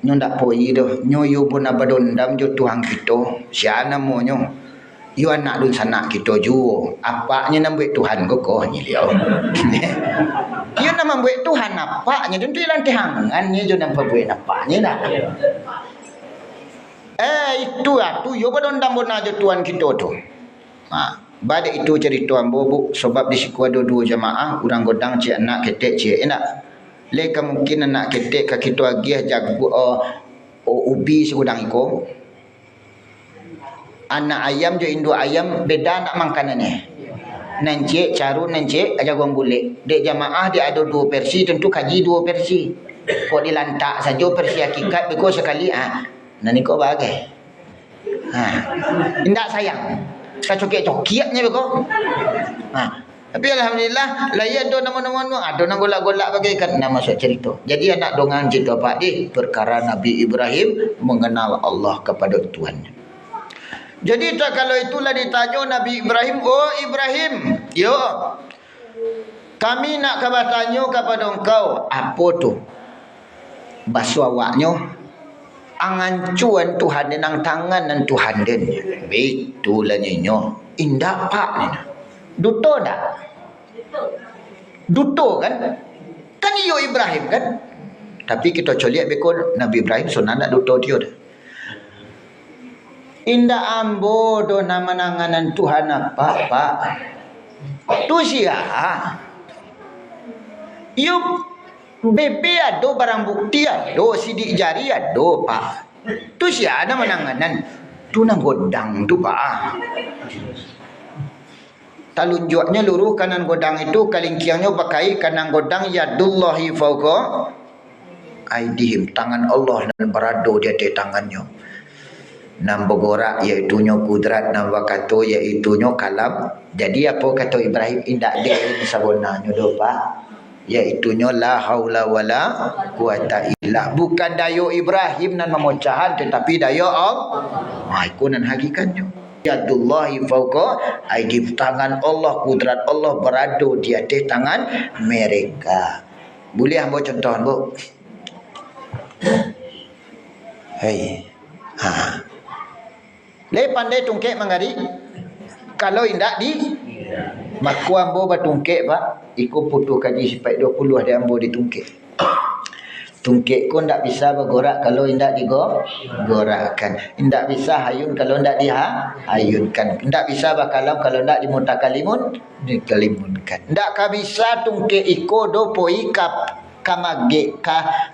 Nyo ndak poi dah. Nyo yo pun abadondam jo Tuhan kita. Sia namanya. Yo anak dun sanak kita juo. Apaknya nak buat Tuhan kok ni liau. Yo nama buat Tuhan apaknya dun tu lantihangan ni jo nampak buat apaknya dah. Itu lah tu yo badondang bona je tuan kita tu. Pada itu cerita ambo sebab di siku ada dua jemaah orang godang cik anak ketek cik enak. Leka mungkin anak ketek ka kita agih jago ubi segudang iko. Anak ayam je induk ayam beda nak makanan ni. Nancik caru nancik jagung bulik. Dek jemaah dia ada dua versi tentu kaji dua versi. Kok dilantak saja versi hakikat beko sekali nani kau bagai. Indak sayang. Saya cokek-cokeknya beko. Tapi alhamdulillah layan do nama-nama ada nang golak-golak bagaikan nama masuk cerita. Jadi anak dongang cerita Pak di perkara Nabi Ibrahim mengenal Allah kepada Tuhan. Jadi tak kalau itulah ditanya Nabi Ibrahim, oh Ibrahim, yo kami nak bertanya kepada engkau apa tu? Basu awaknya angancuan Tuhan nang tangan nan Tuhan den. Betulah nyo. Indah pak ni. Duto dak? Duto kan? Kan iyo Ibrahim kan? Tapi kita coliak beko Nabi Ibrahim sunan dak duto dia dah. Indah ambo do nama nanganan Tuhan apa pak? Tu sia. Iyo bebe ado barang bukti ado sidik jari ado pak. Tu sia nama nanganan. Tu nang godang tu pak. Talunjuknya luruh kanan godang itu kalingkiangnya pakai kanan godang yadullahi fauqa aidihim, tangan Allah dan berada di atas tangannya. Nam bogorak iaitu nya kudrat, nam wakato iaitu nya kalam. Jadi apa kata Ibrahim indak dia sabonanya do pak, iaitu nya la haula wala quwata illa, bukan dayo Ibrahim nan memocahan tetapi dayo Allah. Ikunan hakikatnya. Yadullahi fauqa aidihim, tangan Allah, kudrat Allah berada di atas tangan mereka. Boleh ambo contoh ambo. Le pandai tungkek mangari. Kalau indak di maku ambo batungkek pak, ikut putuh kaji sipai 20 dia ambo ditungkek. Tungkek ko ndak bisa bergorak kalau indak digorakkan. Indak bisa hayun kalau ndak dihayunkan. Ndak bisa bakalam kalau ndak dikalimunkan. Ndak ka bisa tungkek iko do poi kamage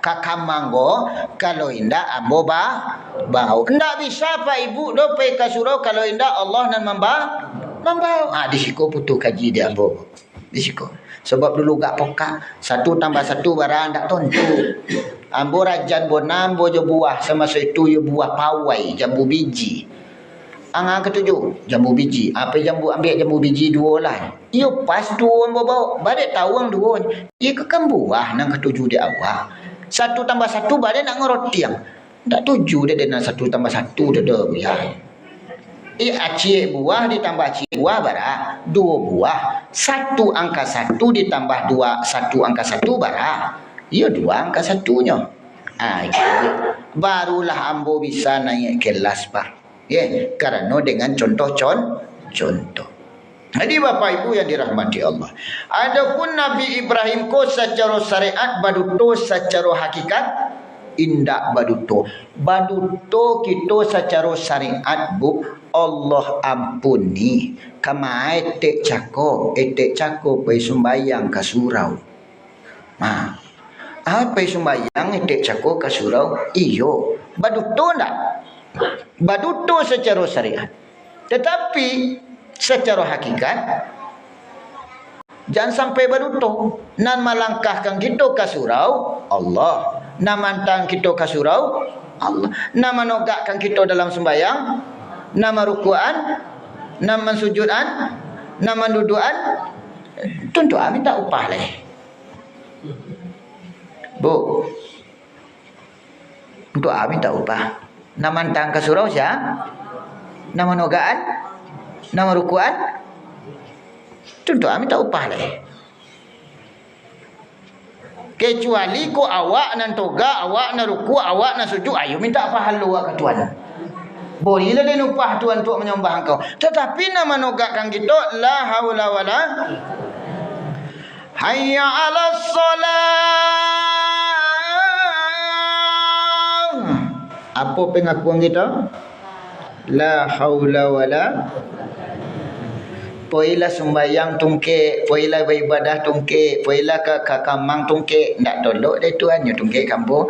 kamango kalau indak ambo bau. Ndak bisa pak ibu do poi kasurau kalau indak Allah nan membau. Di siko putuh kaji dia ambo. Di siko. Sebab dulu gak pokak 1 tambah 1 barang tak tentu. Ambo rajan bonam bojo buah sama itu yo buah pawai jambu biji. Angah ketujuh jambu biji. Apa jambu ambil jambu biji 2 lah. Yo pas 2 ambo bawa. Badek tahu ang 2. Ia kekam buah nang ketujuh di awal. 1 tambah 1 badek nak ngerotiang. Tak 7 dia dengan 1 tambah 1 dah ya. Acik buah ditambah acik buah bara 2 buah. 1 angka 1 ditambah 2 1 angka 1 bara. Ya 2 angka 1-nya. Barulah ambo bisa naik kelas pak. Ya, karena dengan contoh. Jadi Bapak Ibu yang dirahmati Allah. Adapun Nabi Ibrahim ko secara syariat baduto secara hakikat indak baduto. Baduto kita secara syariat bu Allah ampuni kama etek cako pai sembayang ka surau. Apa sembayang etek cako ka surau? Iyo, baduto ndak? Baduto secara syariat. Tetapi secara hakikat jangan sampai baduto. Nan malangkahkan kita ka surau Allah. Nan mantang kita ka surau Allah. Nan manogakkan kita dalam sembayang nama rukuan, nama sujudan, nama duduan, tentu minta upah leh. Bu, untuk minta upah. Nama tang ke surau sia, nama nogaan, nama rukuan, tentu minta upah leh. Kecuali ko awak nan toga, awak nan ruku, awak nan sujud, ayo minta pahala awak ke Tuhan. Bolehlah dia upah Tuhan untuk menyembah engkau. Tetapi nama nogakkan kita la haula wala hayya 'alas salam. Apa pengakuan kita? La haula wala. Poilah sembahyang tungkek, poilah beribadah tungkek, poilah ke kamang tungkek. Ndak tolok dia tuannya tungkek kampung.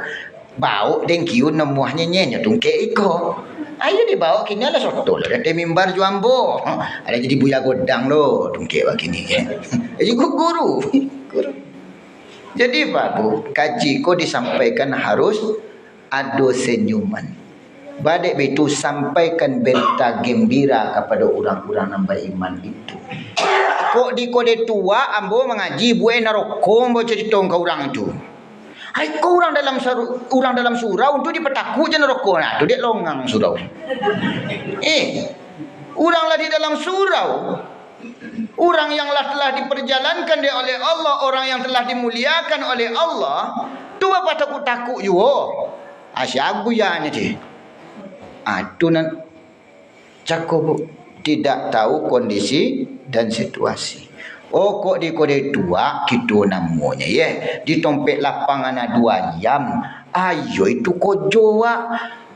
Bau dengkiu nemuahnya nyenyo tungkek iko. Ayo dibawa kini lah soto lah. Ada mimbar juambo. Ada jadi buya godang lo tungkek begini kan. Jadi guru. Jadi babu kaji ko disampaikan harus ada senyuman. Badai itu sampaikan berita gembira kepada orang-orang yang beriman itu. Kok di kode tua ambo mengaji buai naroko ambo cerita ke orang itu. Hai kau orang dalam surau untuk dipetakut je neraka nah tu dia longang surau. Oranglah di dalam surau. Orang yang telah diperjalankan oleh Allah, orang yang telah dimuliakan oleh Allah, tu apa takut yo. Asyagu ya ni je. Tu nan cakup tidak tahu kondisi dan situasi. Oh kok di kode tua kita namanya ya. Di tompek lapangan ada 2 jam. Ayo itu kok joa.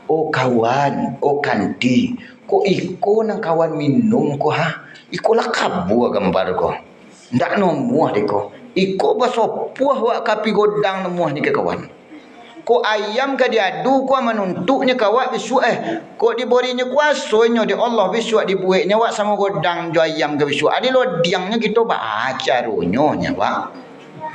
Oh kawan, oh kanti. Kok iko nang kawan minum ko ha? Iko lah kabu gambar ko. Ndak nomuah de ko. Iko basopuah wa kapi godang nomuah ni ke kawan. Ko ayam ka diadu ko menuntuknya kawak bisu ko diborinya kuasanya di Allah bisu dibuatnya wak sama godang jo ayam ke bisu adi lo diangnya gitu baca runyonya wak.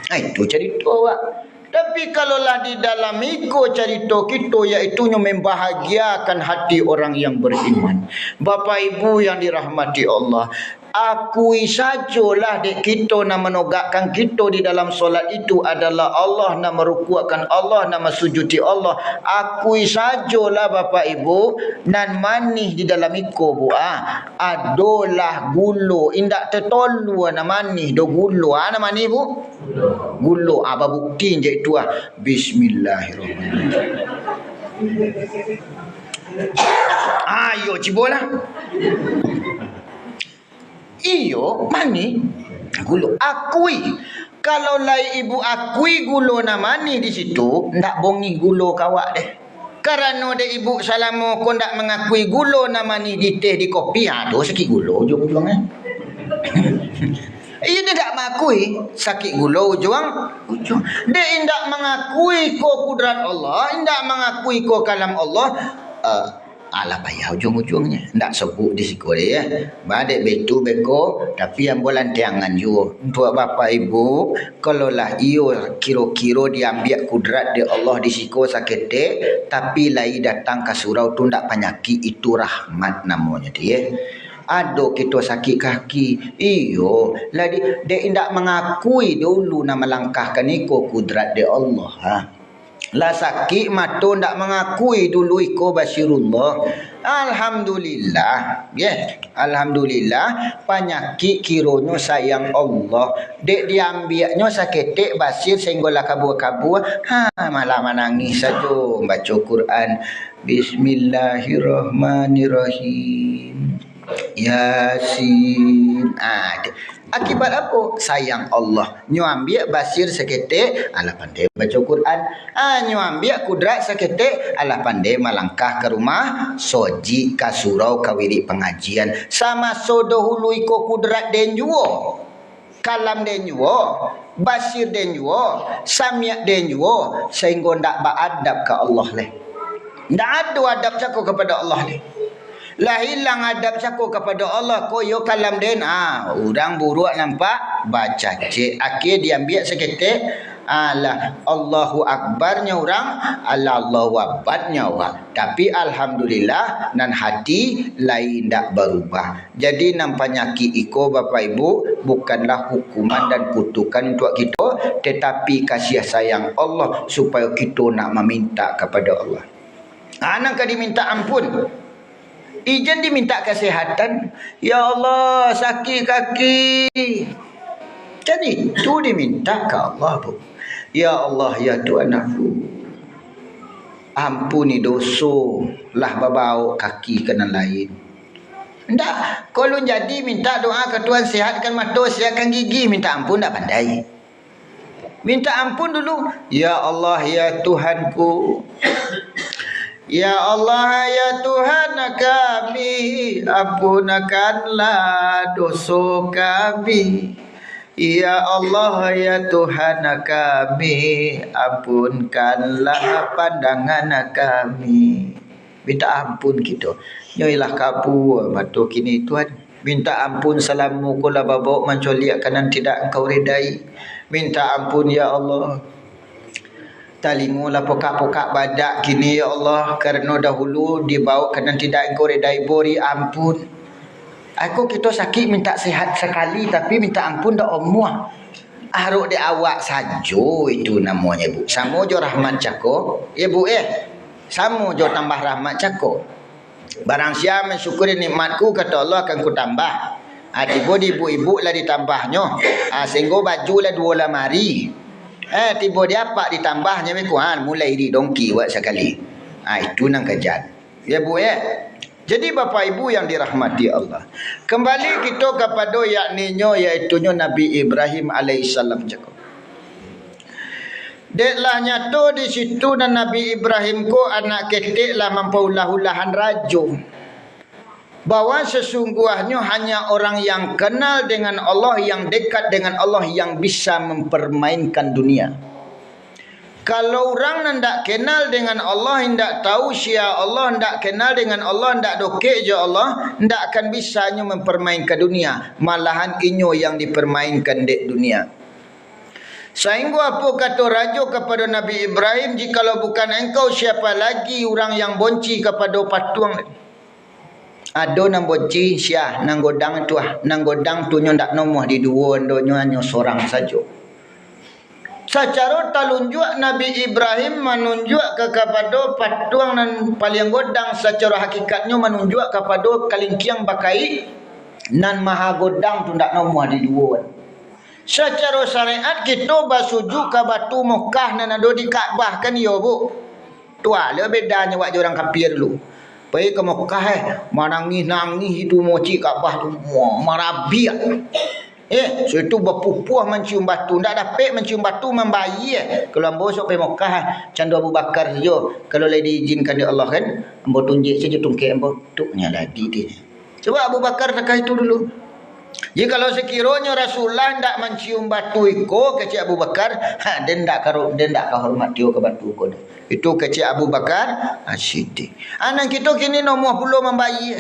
Itu cerita wak. Tapi kalaulah di dalam iko cerita kita iaitu membahagiakan hati orang yang beriman. Bapak Ibu yang dirahmati Allah, akui sajalah dek kita nak menogakkan kita di dalam solat itu adalah Allah, nak merukukan Allah, nak mensujuti Allah. Akui sajalah Bapak Ibu, nan manis di dalam iko buah adalah gulu. Indak tertolu na manis do gulu. Ana manis bu? Gulu. Apa bukti je itu Bismillahirrahmanirrahim. Ayo cibola. Iyo mani gulu akui. Kalau lai ibu akui gulu na mani di situ, ndak bongi gulu kawak deh. Karena de ibu salamo ko ndak mengakui gulu na mani di teh di kopi tu sakit gulu ujung-ujung Ia tidak mengakui sakit gula ujung. Dia tidak mengakui ko kudrat Allah, tidak mengakui ko kalam Allah. Alah payah ujung-ujungnya. Tidak sebut di siku dia. Badek betu beko, tapi yang bolan tiangan juga. Untuk bapa ibu, kalau lah iyo kiro-kiro diambil kudrat di Allah di siku sakit tapi lai datang ke surau tu tidak penyakit, itu rahmat namanya dia. Ada kita sakit kaki. Iyo, lah dia tidak mengakui dulu nak melangkahkan iko kudrat di Allah. Ha? Lah sakit mata tidak mengakui dulu iko basyirullah. Alhamdulillah. Alhamdulillah penyakit kiranya sayang Allah. Dek diambilnya sakit basir sehinggalah kabur-kabur. Malah menangis saja baca Quran. Bismillahirrahmanirrahim. Yasin. Akibat apa? Sayang Allah. Nyo ambil basir seketik, alah pandai baca Quran. Nyo ambil kudrat seketik, alah pandai melangkah ke rumah, soji ka surau kawiri pengajian. Sama sodohulu iko kudrat den juo. Kalam den juo, basir den juo, samiak den juo, sehingga ndak beradab ke Allah leh. Ndak ada adab cakap kepada Allah leh. Lah hilang adab cakup kepada Allah koyo kalam den udang buruk nampak baca cek akhir diambil seketik alah Allahu akbarnya orang Allahu akbarnya orang tapi alhamdulillah nan hati lain dak berubah. Jadi nampaknya iko Bapak Ibu bukanlah hukuman dan kutukan untuk kita, tetapi kasih sayang Allah supaya kita nak meminta kepada Allah. Nak diminta ampun. Ijan diminta kesehatan. Ya Allah sakit kaki. Jadi itu diminta ke Allah bu. Ya Allah ya Tuhan aku. Ampuni dosa lah babau kaki kena lain. Ndak. Kalau jadi minta doa ke Tuhan sihatkan mata, sihatkan gigi, minta ampun ndak pandai. Minta ampun dulu. Ya Allah ya Tuhanku. Ya Allah ya Tuhan kami, ampunkanlah dosa kami. Ya Allah ya Tuhan kami, ampunkanlah pandangan kami. Minta ampun kita. Nyoilah kabur batu kini Tuhan. Minta ampun salamu kula babak mencoliak kanan tidak engkau redai. Minta ampun ya Allah. Talingulah pokak-pokak badak kini ya Allah, kerana dahulu dibawa kanan tidak engkau redai, beri ampun. Aku kita sakit minta sihat sekali tapi minta ampun dak omuah. Aruk di awak saja itu namanya Bu. Samo jo rahmat cako. Ya Bu Samo jo tambah rahmat cako. Barang siapa mensyukuri nikmatku kata Allah akan ku tambah. Tiba di ibu-ibu lah ditambahnya. Sehingga baju lah 2 lemari. Tiba dia apa ditambahnya mekuan mulai di dongki buat sekali. Itu nang kejat. Ya Bu Jadi bapa ibu yang dirahmati Allah. Kembali kita kepada yakninya iaitunya Nabi Ibrahim alaihissalam cakap. Deklah nyata di situ dan Nabi Ibrahim ko anak ketik lah mampaulah-ulahan rajo. Bahawa sesungguhnya hanya orang yang kenal dengan Allah, yang dekat dengan Allah yang bisa mempermainkan dunia. Kalau orang hendak kenal dengan Allah, hendak tahu siapa Allah, hendak kenal dengan Allah, hendak dokek je Allah, hendak akan bisanya mempermainkan dunia. Malahan inyo yang dipermainkan di dunia. Sehingga apa kata raja kepada Nabi Ibrahim, jikalau bukan engkau siapa lagi orang yang bonci kepada patuang. Ada nang bonci siah, nang godang tu nang godang tu nyo ndak nomoh di dua ndonyo hanya seorang saja. Secara talunjuk Nabi Ibrahim menunjuk kepada patuang dan paling godang, secara hakikatnya menunjuk kepada kalingkiang bakai nan maha godang tu ndak nomoh di dua. Secara syariat kita basuju ke batu Mekah nan ada di Kaabah kan ya Bu. Tua le bedanya wak orang kafir dulu. Pergi ke Mekah menangis-nangis itu moci Kaabah tu marabiak. So itu berpupuh mencium batu. Tak dapat mencium batu membayi. Kalau ambo sok pergi Mekah canda Abu Bakar saja. Kalau boleh diizinkan di Allah kan, ambo tunjuk saja tungkek ambo tuknya lagi dia. Coba Abu Bakar tak itu dulu. Jadi kalau sekiranya Rasulullah tidak mencium batu iko kecik Abu Bakar, dia tidak hormat dia ke batu iko. Itu kecik Abu Bakar Siddiq. Anak kita kini nombor puluh membayi.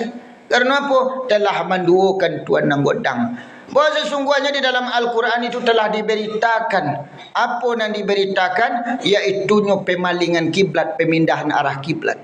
Karena apa? Telah menduakan Tuan nang godang. Bahawa sesungguhnya di dalam Al-Quran itu telah diberitakan. Apa yang diberitakan? Iaitunya pemalingan kiblat, pemindahan arah kiblat.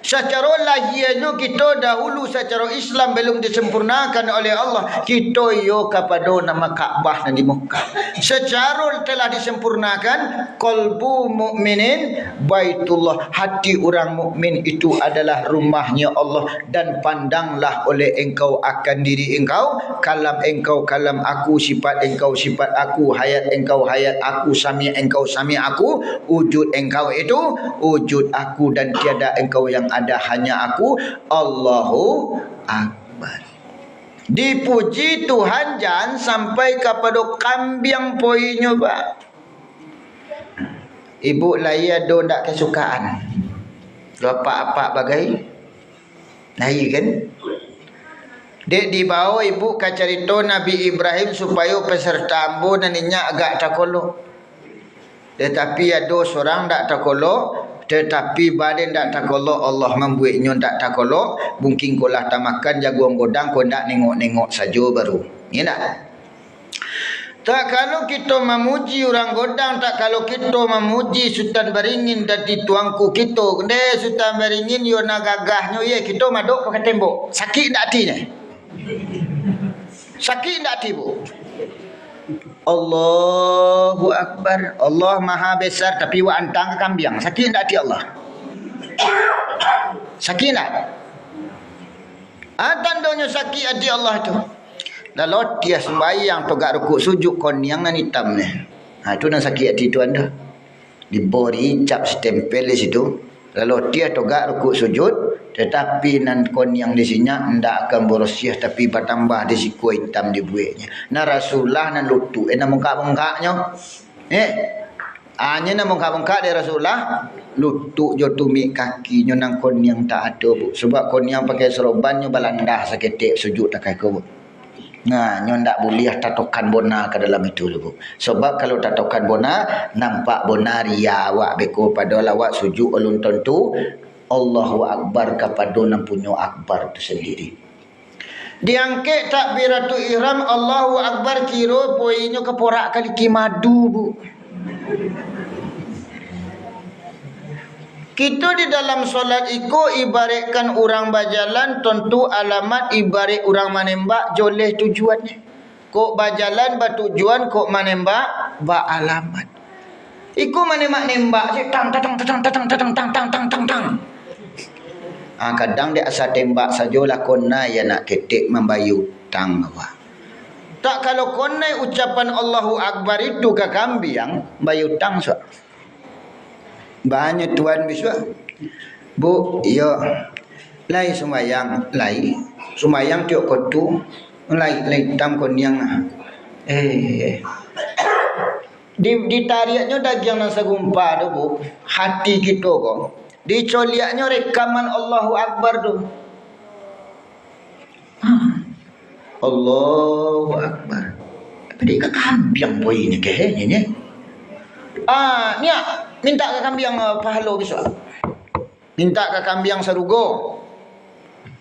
Secara lahirnya kita dahulu secara Islam belum disempurnakan oleh Allah. Kita yo kepada nama Kaabah di Mekah. Secara telah disempurnakan qalbu mukminin baitullah. Hati orang mukmin itu adalah rumahnya Allah. Dan pandanglah oleh engkau akan diri engkau, kalam engkau kalam aku, sifat engkau sifat aku, hayat engkau hayat aku, sami engkau sami aku, wujud engkau itu wujud aku, dan tiada engkau yang ada hanya aku. Allahu Akbar. Dipuji Tuhan jangan sampai kepada kambing poinnya Pak. Ibu laya do ndak kesukaan. Apa-apa bagai. Laya kan? Dek dibawa ibu ke cerita Nabi Ibrahim supaya peserta ambo naninya agak takolok. Tetapi ada seorang tak takolok. Tetapi badan tak takolok, Allah membuatnya tak takolok. Mungkin kau lah tak makan jaguang godang, kau tak nengok-nengok saja baru. Ya tak? Tak kalau kita memuji orang godang, tak kalau kita memuji Sultan Beringin dan dituangku kita. Deh Sultan Beringin yo nak gagahnya ye kita maduk pakai tembok. Sakit tak hatinya? Sakit tak hati Bu? Allahu Akbar. Allah maha besar tapi wa antang ke kambing. Sakit tak hati Allah? Sakit tak? Tandanya sakit hati Allah tu. Lalu dia sembahyang togak rukuk sujud konyang nan hitam ni. Itu nan sakit hati tu anda. Diberi cap stempel di situ. Lalu dia togak rukuk sujud, tetapi nan konyang di sini ndak akan berosiah tapi bertambah di siku hitam di buahnya. Nah Rasulullah nan lutu, nan muka-mukanya. Hanya nan muka-muka dari Rasulullah lutut jo tumik kaki nyo nang kon yang tak ada bu. Sebab kon yang pakai serban nyo balandah seketik sujud tak kaki bu. Nah, nyo ndak boleh tatokan bona ke dalam itu bu. Sebab kalau tatokan bona nampak bona ria awak beko pada lawak sujud ulun tentu Allahu akbar kepada nang punyo akbar tu sendiri. Diangkat takbiratul ihram Allahu akbar kira poinnya keporak kali kimadu bu. Kita di dalam solat iko ibaratkan orang berjalan tentu alamat ibarat orang menembak joleh tujuannya. Kok berjalan bertujuan kok menembak beralamat. Iko menembak-nembak je tang tang tang tang tang tang tang tang tang tang tang. Kadang dia asal tembak sajalah kona ya nak ketik membayu tang awak. Tak kalau kona ucapan Allahu Akbar itu ke kambiang bayu tang so. Banyak tuan biswa. Bu, ya lai sembayang, lai sembayang tiok kotu, lai tam kon yang ditariaknya daging nang segumpa tu bu, hati kita kok. Dicoliaknya rekaman Allahu Akbar tu. Allahu Akbar. Apa dia ke kambiang boy ni ke ni? Ni minta ke kambiang pahala besok. Minta ke kambiang serugo.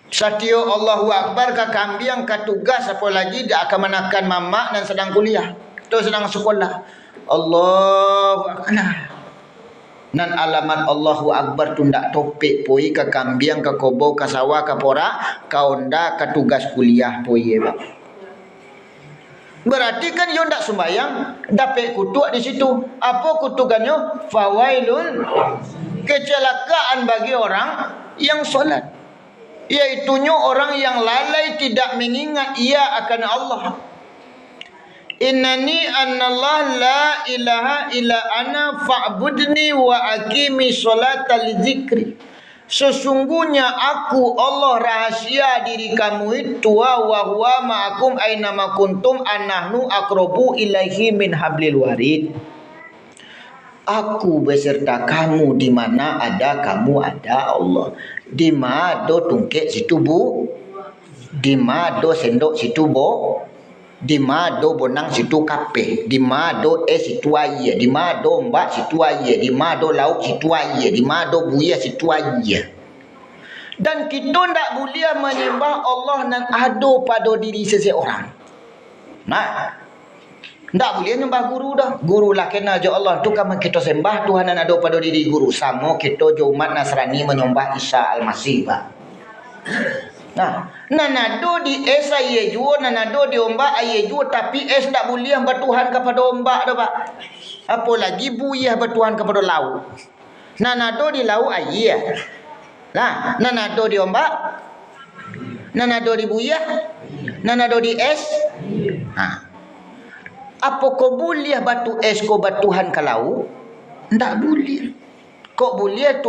Satyo Allahu Akbar ke kambiang ke tugas apa lagi dia akan menakan mamak dan sedang kuliah. Tu sedang sekolah. Allahu Akbar. Nan alamat Allahu Akbar tu ndak topik poi ke kambiang ke kobo ke sawah ke porak kau ndak ke tugas kuliah poi ba. Berarti kan yo ndak sembayang dapat kutuk di situ. Apa kutukannya? Fawailun, kecelakaan bagi orang yang solat. Iaitunya orang yang lalai tidak mengingat ia akan Allah. Innani annallah la ilaha illa ana fa'budni wa aqimi sholata li dzikri. Sesungguhnya aku Allah rahasia diri kamu itu wa huwa ma'akum aina ma kuntum annahnu aqrabu ilaihi min hablil warid. Aku beserta kamu di mana ada kamu ada Allah. Di mado tungkek situ bu. Di mado sendok situ bo. Di mado bonang situ kape, di mado situ aye, di mado mbak situ aye, di mado lauk situ aye, di mado buaya situ aye. Dan kita ndak boleh menyembah Allah nan ada pada diri seseorang. Nah, ndak boleh nyembah guru dah. Guru lah kena je Allah tu kan kita sembah Tuhan nan ada pada diri guru. Sama kita je umat Nasrani menyembah Isa Al-Masih bah. Nah, nanado di es aye juo, nanado di ombak aye juo, tapi es tak boleh bertuhan kepada ombak dah pak. Apalagi buyah bertuhan kepada laut. Nanado di laut aye. Nah, nanado di ombak, nanado di buyah, nanado di es. Nah, apa kau boleh batu es kau bertuhan ke laut? Tak boleh. Kok boleh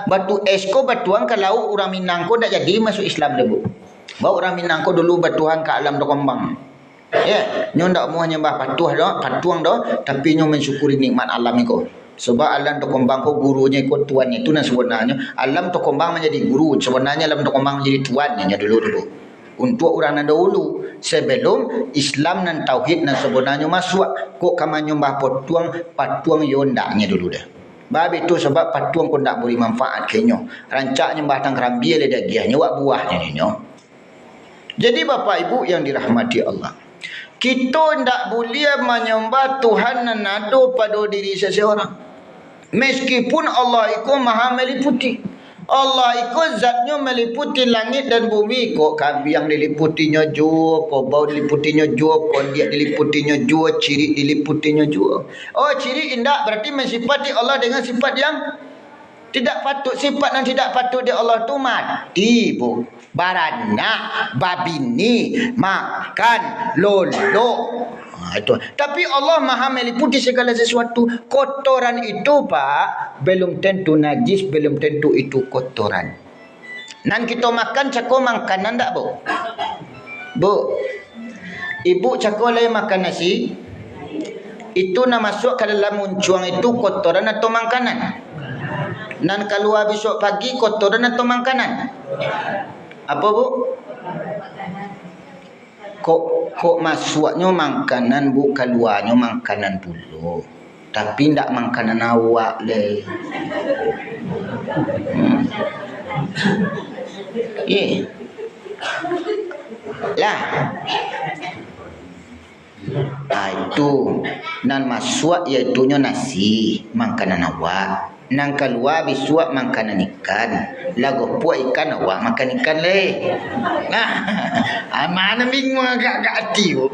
batu es ko batuang ke laut orang Minang ko dak jadi masuk Islam debu. Bawa orang Minang ko dulu batuang ke alam dokombang. Ya, nyo ndak mau nyembah patuang dah, tapi nyo mensyukuri nikmat alam iko. Sebab alam dokombang ko gurunya ko tuannya itu nan sebenarnya alam dokombang menjadi guru, sebenarnya alam dokombang menjadi tuannya dulu. Untuk orang nan dahulu sebelum Islam nan tauhid nan sebenarnya masuk kok kamu nyembah patuang yo ndaknya dulu dah. Bab itu sebab patuang pun tak boleh manfaat kenyo. Rancak nyembah tang kerambi le dagiahnya wak buahnya ninyo. Jadi Bapak Ibu yang dirahmati Allah. Kita ndak boleh menyembah Tuhan nan ada pada diri seseorang. Meskipun Allah itu Maha meliputi. Allah itu zatnya meliputi langit dan bumi. Kok kambiang diliputinya jua, kobau diliputinya jua, kondiak diliputinya jua, ciri diliputinya jua. Oh, ciri indah berarti mensifati Allah dengan sifat yang tidak patut. Sifat yang tidak patut di Allah itu mati, bu. Baranak, babini, makan, lolo. Itu. Tapi Allah Maha meliputi segala sesuatu. Kotoran itu Pak belum tentu najis, belum tentu itu kotoran. Nan kita makan cako makanan tak bu? Bu, ibu cako lagi makan nasi, itu nak masuk ke dalam muncuang itu kotoran atau makanan? Nan keluar besok pagi kotoran atau makanan? Apa bu? Kok masuknya makanan bu, keluarnya makanan pula. Tapi ndak makanan awak le. Lah. Itu nan masuk iaitu nasi makanan awak. Nan keluar bisuak makanan ikan. Lagu puak ikan awak makan ikan le. Nah, mana bingung agak-agak hati tu.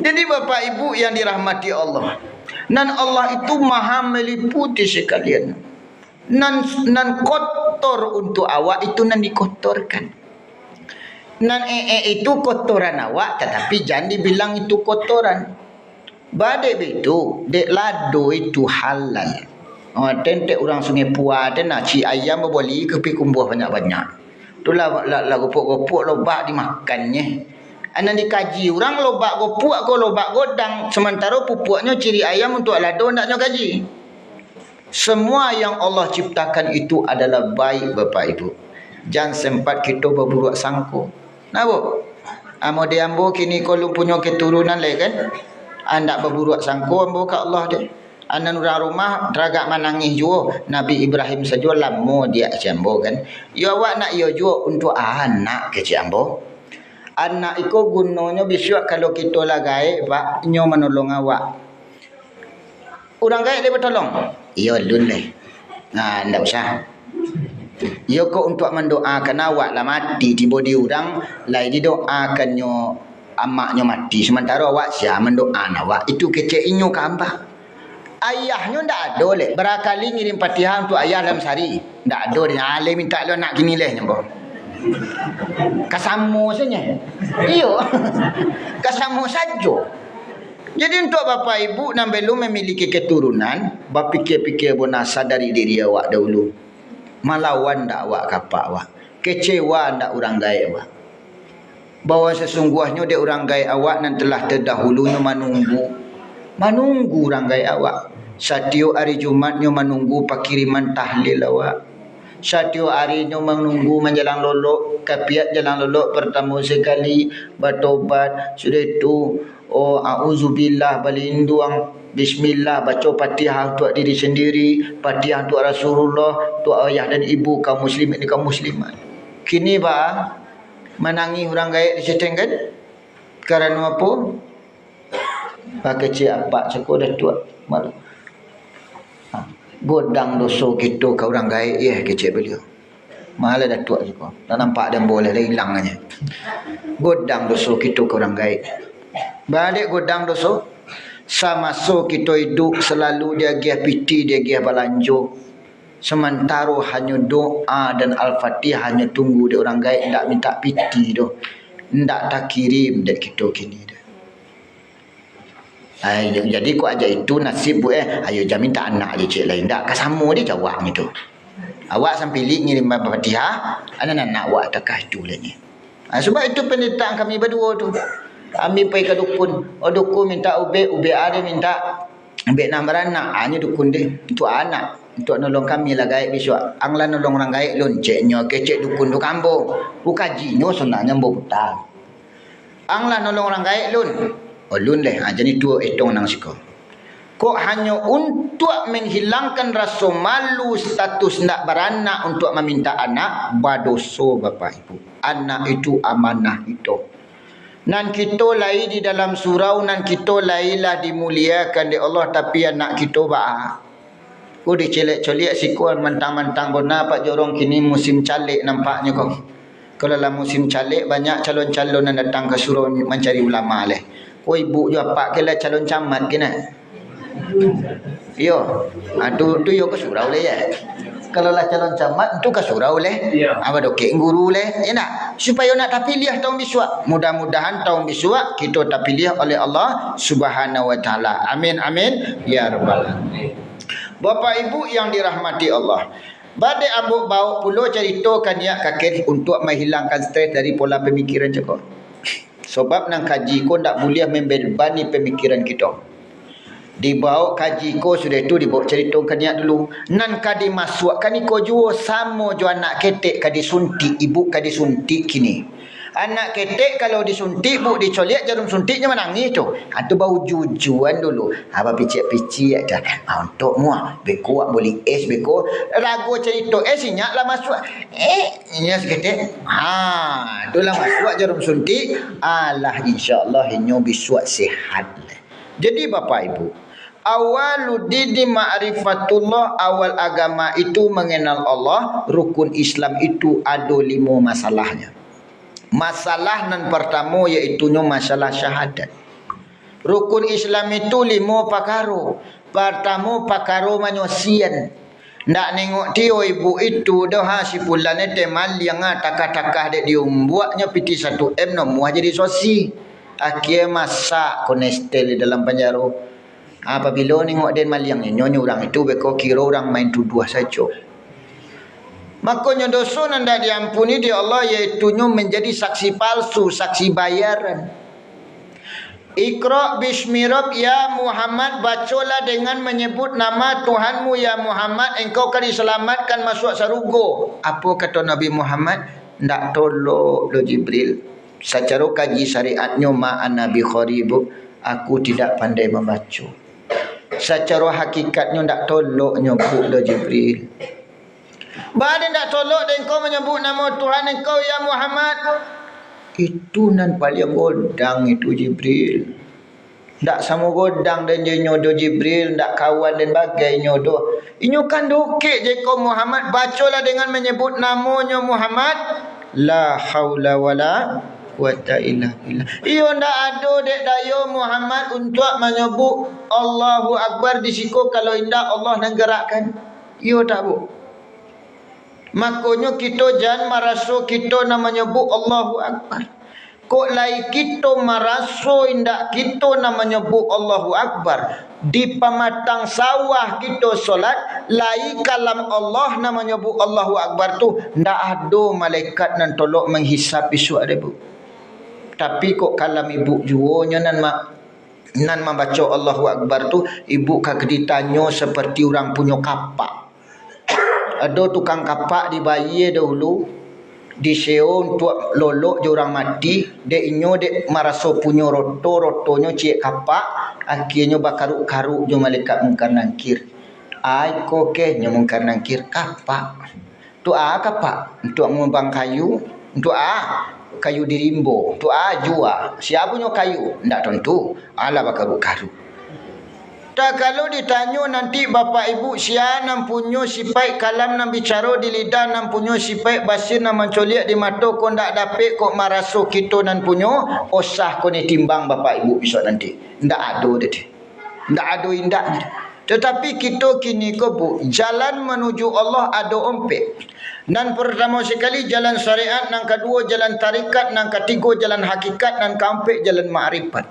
Jadi Bapak Ibu yang dirahmati Allah, nan Allah itu maha meliputi sekalian. Nan kotor untuk awak itu nan dikotorkan. Nan itu kotoran awak, tetapi jangan dibilang itu kotoran. Badai itu, dek lado itu halal. Tentek orang Sungai Puah nak ci ayam boleh ke pi kumbuh banyak-banyak. Itulah la gopok-gopok lobak dimakannya. Anak dikaji orang lobak gopok ko lobak godang, sementara pupuknya ciri ayam untuk lado ndaknya kaji. Semua yang Allah ciptakan itu adalah baik Bapak Ibu. Jangan sempat kita berbuat sangko. Nabo? Amo de ambo kini kalau punya keturunan le kan? Anda berbuat sangko ambo ke Allah dia. Anan orang rumah teragak menangis juga. Nabi Ibrahim saja lama dia jambo kan. Ya awak nak ya juga untuk anak ke jambo. Anak itu gunanya besok kalau kita lagai pak nyo menolong awak. Orang gaya dia bertolong. Ya lun leh. Nah, ndak usah. Ya kau untuk mendoakan awak lah mati tiba di orang lai didoakannya amaknya mati sementara awak sia mendoakan awak itu kecek inyo kambah. Ayahnya ndak ada leh. Berakali ngirim Fatihah untuk ayah dalam sehari. Ndak ada dia alim minta lo nak gini leh nyambo. Kasamu saja. Iyo. Kasamu saja. Jadi untuk Bapak Ibu nan belum memiliki keturunan, berfikir-fikir bonasa dari diri awak dahulu. Malawan ndak awak kapak awak. Kecewa ndak orang gaib awak. Bahawa sesungguhnya dia orang gaib awak nan telah terdahulunya menunggu orang gaib awak. Setiap hari Jumatnya menunggu pakiriman tahlil awak. Setiap harinya menunggu menjelang lolok, kapiat jalan lolok pertama sekali bertobat. Sudah itu auzubillah berlindung, bismillah baca Fatihah untuk diri sendiri, Fatihah untuk Rasulullah, untuk ayah dan ibu kaum muslimin dan kaum muslimat. Kini ba menangi orang gaib diseteng kan? Kerana apa? Pakai cik apa sekolah tua malu. Godang dosa kita ke orang gaib kecik beliau. Malah dah tua juga. Tak nampak dan boleh dah hilang aja. Godang dosa kita ke orang gaib. Balik godang dosa sama so kita hidup selalu dia gih piti, dia gih balanjo. Sementara hanya doa dan Al-Fatihah hanya tunggu dia orang gaib ndak minta piti doh. Ndak tak kirim dak kita kini dah. Jadi kau aja itu nasib bu ayo jangan minta anak je cik lain ndak kasamo dia jawab gitu. Awak sampai ngirim Fatihah, anak-anak awak takah itu lah ni. Sebab itu pendeta kami berdua tu. Kami pergi ke dukun. Dukun minta ubek ada minta ubek nombor anak. Hanya dukun dia untuk anak. Untuk nolong kami lah gaib besok. Anglah nolong orang gaib lun. Ceknya kecek dukun tu kampung. Bukajinya sebenarnya berhutang. Anglah nolong orang gaib lun. Lun leh. Jadi tu hitung nang siko. Kok hanya untuk menghilangkan rasa malu status nak beranak untuk meminta anak. Badoso Bapak Ibu. Anak itu amanah itu. Nan kita lai di dalam surau, nan kita lailah dimuliakan di Allah, tapi anak kita ba. Ku dicelek-celek sikuan mentang-mentang bona pak jorong kini musim calik nampaknya kau. Kalau dalam musim calik banyak calon-calon yang datang ke surau mencari ulama leh. Ko ibu juga pak kela calon camat kena. Yo. Tu yo ke surau leh ya. Kalau lah calon camat tu ke surau leh. Apa dokek guru leh. Ya nak? Supaya nak terpilih tahun biswa. Mudah-mudahan tahun biswa kita terpilih oleh Allah Subhanahu wa taala. Amin amin ya rabbal alamin. Bapak Ibu yang dirahmati Allah. Badai abuk bau pulau ceritakan ya kakek untuk menghilangkan stres dari pola pemikiran cakap. Sebab nang kaji ko ndak boleh membebani pemikiran kita. Dibawa kaji ko sudah tu dibawa cerita kaniak dulu. Nan kadi masuk kan iko juo samo jo anak ketek kadi suntik, ibu kadi suntik kini. Anak ketek kalau disuntik bu dicoliak jarum suntiknya menangis tu. Tu bau jujuan dulu. Apa picik-picik dah. Untuk muah beko boleh es beko. Ragu cerita sinyak lah masuk. Nya seketek. Itulah masuk jarum suntik. Alah insya-Allah inyo bisuak sihat. Jadi Bapak Ibu, awalu dini ma'rifatullah, awal agama itu mengenal Allah. Rukun Islam itu ada 5 masalahnya. Masalah nan pertama iaitu masalah syahadat. Rukun Islam itu 5 pakaro. Pertama pakaro manyosian. Ndak nengok tio ibu itu dah si pulan ete mal yang takah-takah dek diumbuaknya piti 1M no jadi sosi. Akhir masak konestel di dalam penjara. Apabila nengok den maliang nyonya orang itu beko kira orang main tuduh saja. Makanya dosa nanda diampuni di Allah iaitu menjadi saksi palsu, saksi bayaran. Iqra bismi rabb ya Muhammad, bacalah dengan menyebut nama Tuhanmu ya Muhammad, engkau akan diselamatkan masuk surga. Apa kata Nabi Muhammad? Ndak tolok lo Jibril. Secara kaji syariatnya ma'ana bi kharibu, aku tidak pandai membaca. Secara hakikatnya ndak tolok nyebut lo Jibril. Badan tak tolok dan kau menyebut nama Tuhan engkau ya Muhammad. Itu nan paling godang itu Jibril. Tak sama godang dan je nyodo Jibril, tak kawan dan bagai nyodo. Inyo kan dokek je kau Muhammad, bacalah dengan menyebut namanya Muhammad. La haula wala quwata illa billah. Iyo ndak ada dek dayo Muhammad untuk menyebut Allahu Akbar di siku kalau indah Allah nak gerakkan. Iyo tak bu. Makanya kita jangan merasa kita nak menyebut Allahu Akbar. Kok lai kita merasa indak kita nak menyebut Allahu Akbar. Di pematang sawah kita solat, lai kalam Allah nak menyebut Allahu Akbar tu, ndak ada malaikat nan tolok menghisap isu ada bu. Tapi kok kalam ibu juonya nan membaca Allahu Akbar tu, ibu kak ditanya seperti orang punya kapak. Ada tukang kapak di bayi dahulu di seo untuk lolok je orang mati, dek inyo dek maraso punya rotonyo cik kapak, akhirnya bakaruk-karuk je malaikat mungkar nangkir. Ai koke nyo mungkar nangkir kapak. Tu kapak untuk mengembang kayu, untuk kayu dirimbo, tu jua. Siapa punya kayu? Ndak tentu. Ala bakaruk-karuk. Tak kalau ditanya nanti bapa ibu sia nam punyo sipai kalam nam bicara di lidah nam punyo sipai basir nam mencoliak di mata ko ndak dapat kok maraso kita nan punyo osah ko ni timbang bapa ibu besok nanti. Ndak ada deh. Ndak ada indak. Tetapi kita kini ko bu jalan menuju Allah ada ompek. Nan pertama sekali jalan syariat, nan kedua jalan tarikat, nan ketiga jalan hakikat, nan keempat jalan makrifat.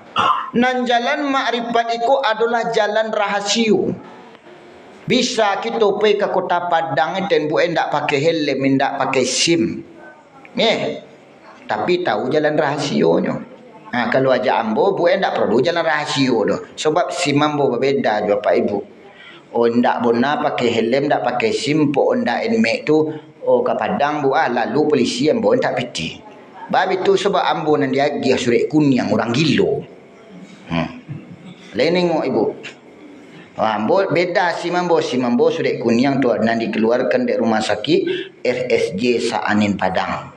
Nan jalan makrifat itu adalah jalan rahasiu. Bisa kita pergi ke kota Padang dan bu ndak pakai helm, ndak pakai SIM. Tapi tahu jalan rahasionya. Kalau aja ambo bu ndak perlu jalan rahasio doh. Sebab SIM ambo berbeda Bapak Ibu. Ndak bona pakai helm, ndak pakai SIM, po ndak enmek tu. Ke Padang bu lalu polisi ambo tak piti. Bab itu sebab ambo nan dia gih surat kuning orang gilo. Lain tengok ibu. Ambo beda SIM ambo surat kuning tu nan dikeluarkan dari rumah sakit RSJ Saanin Padang.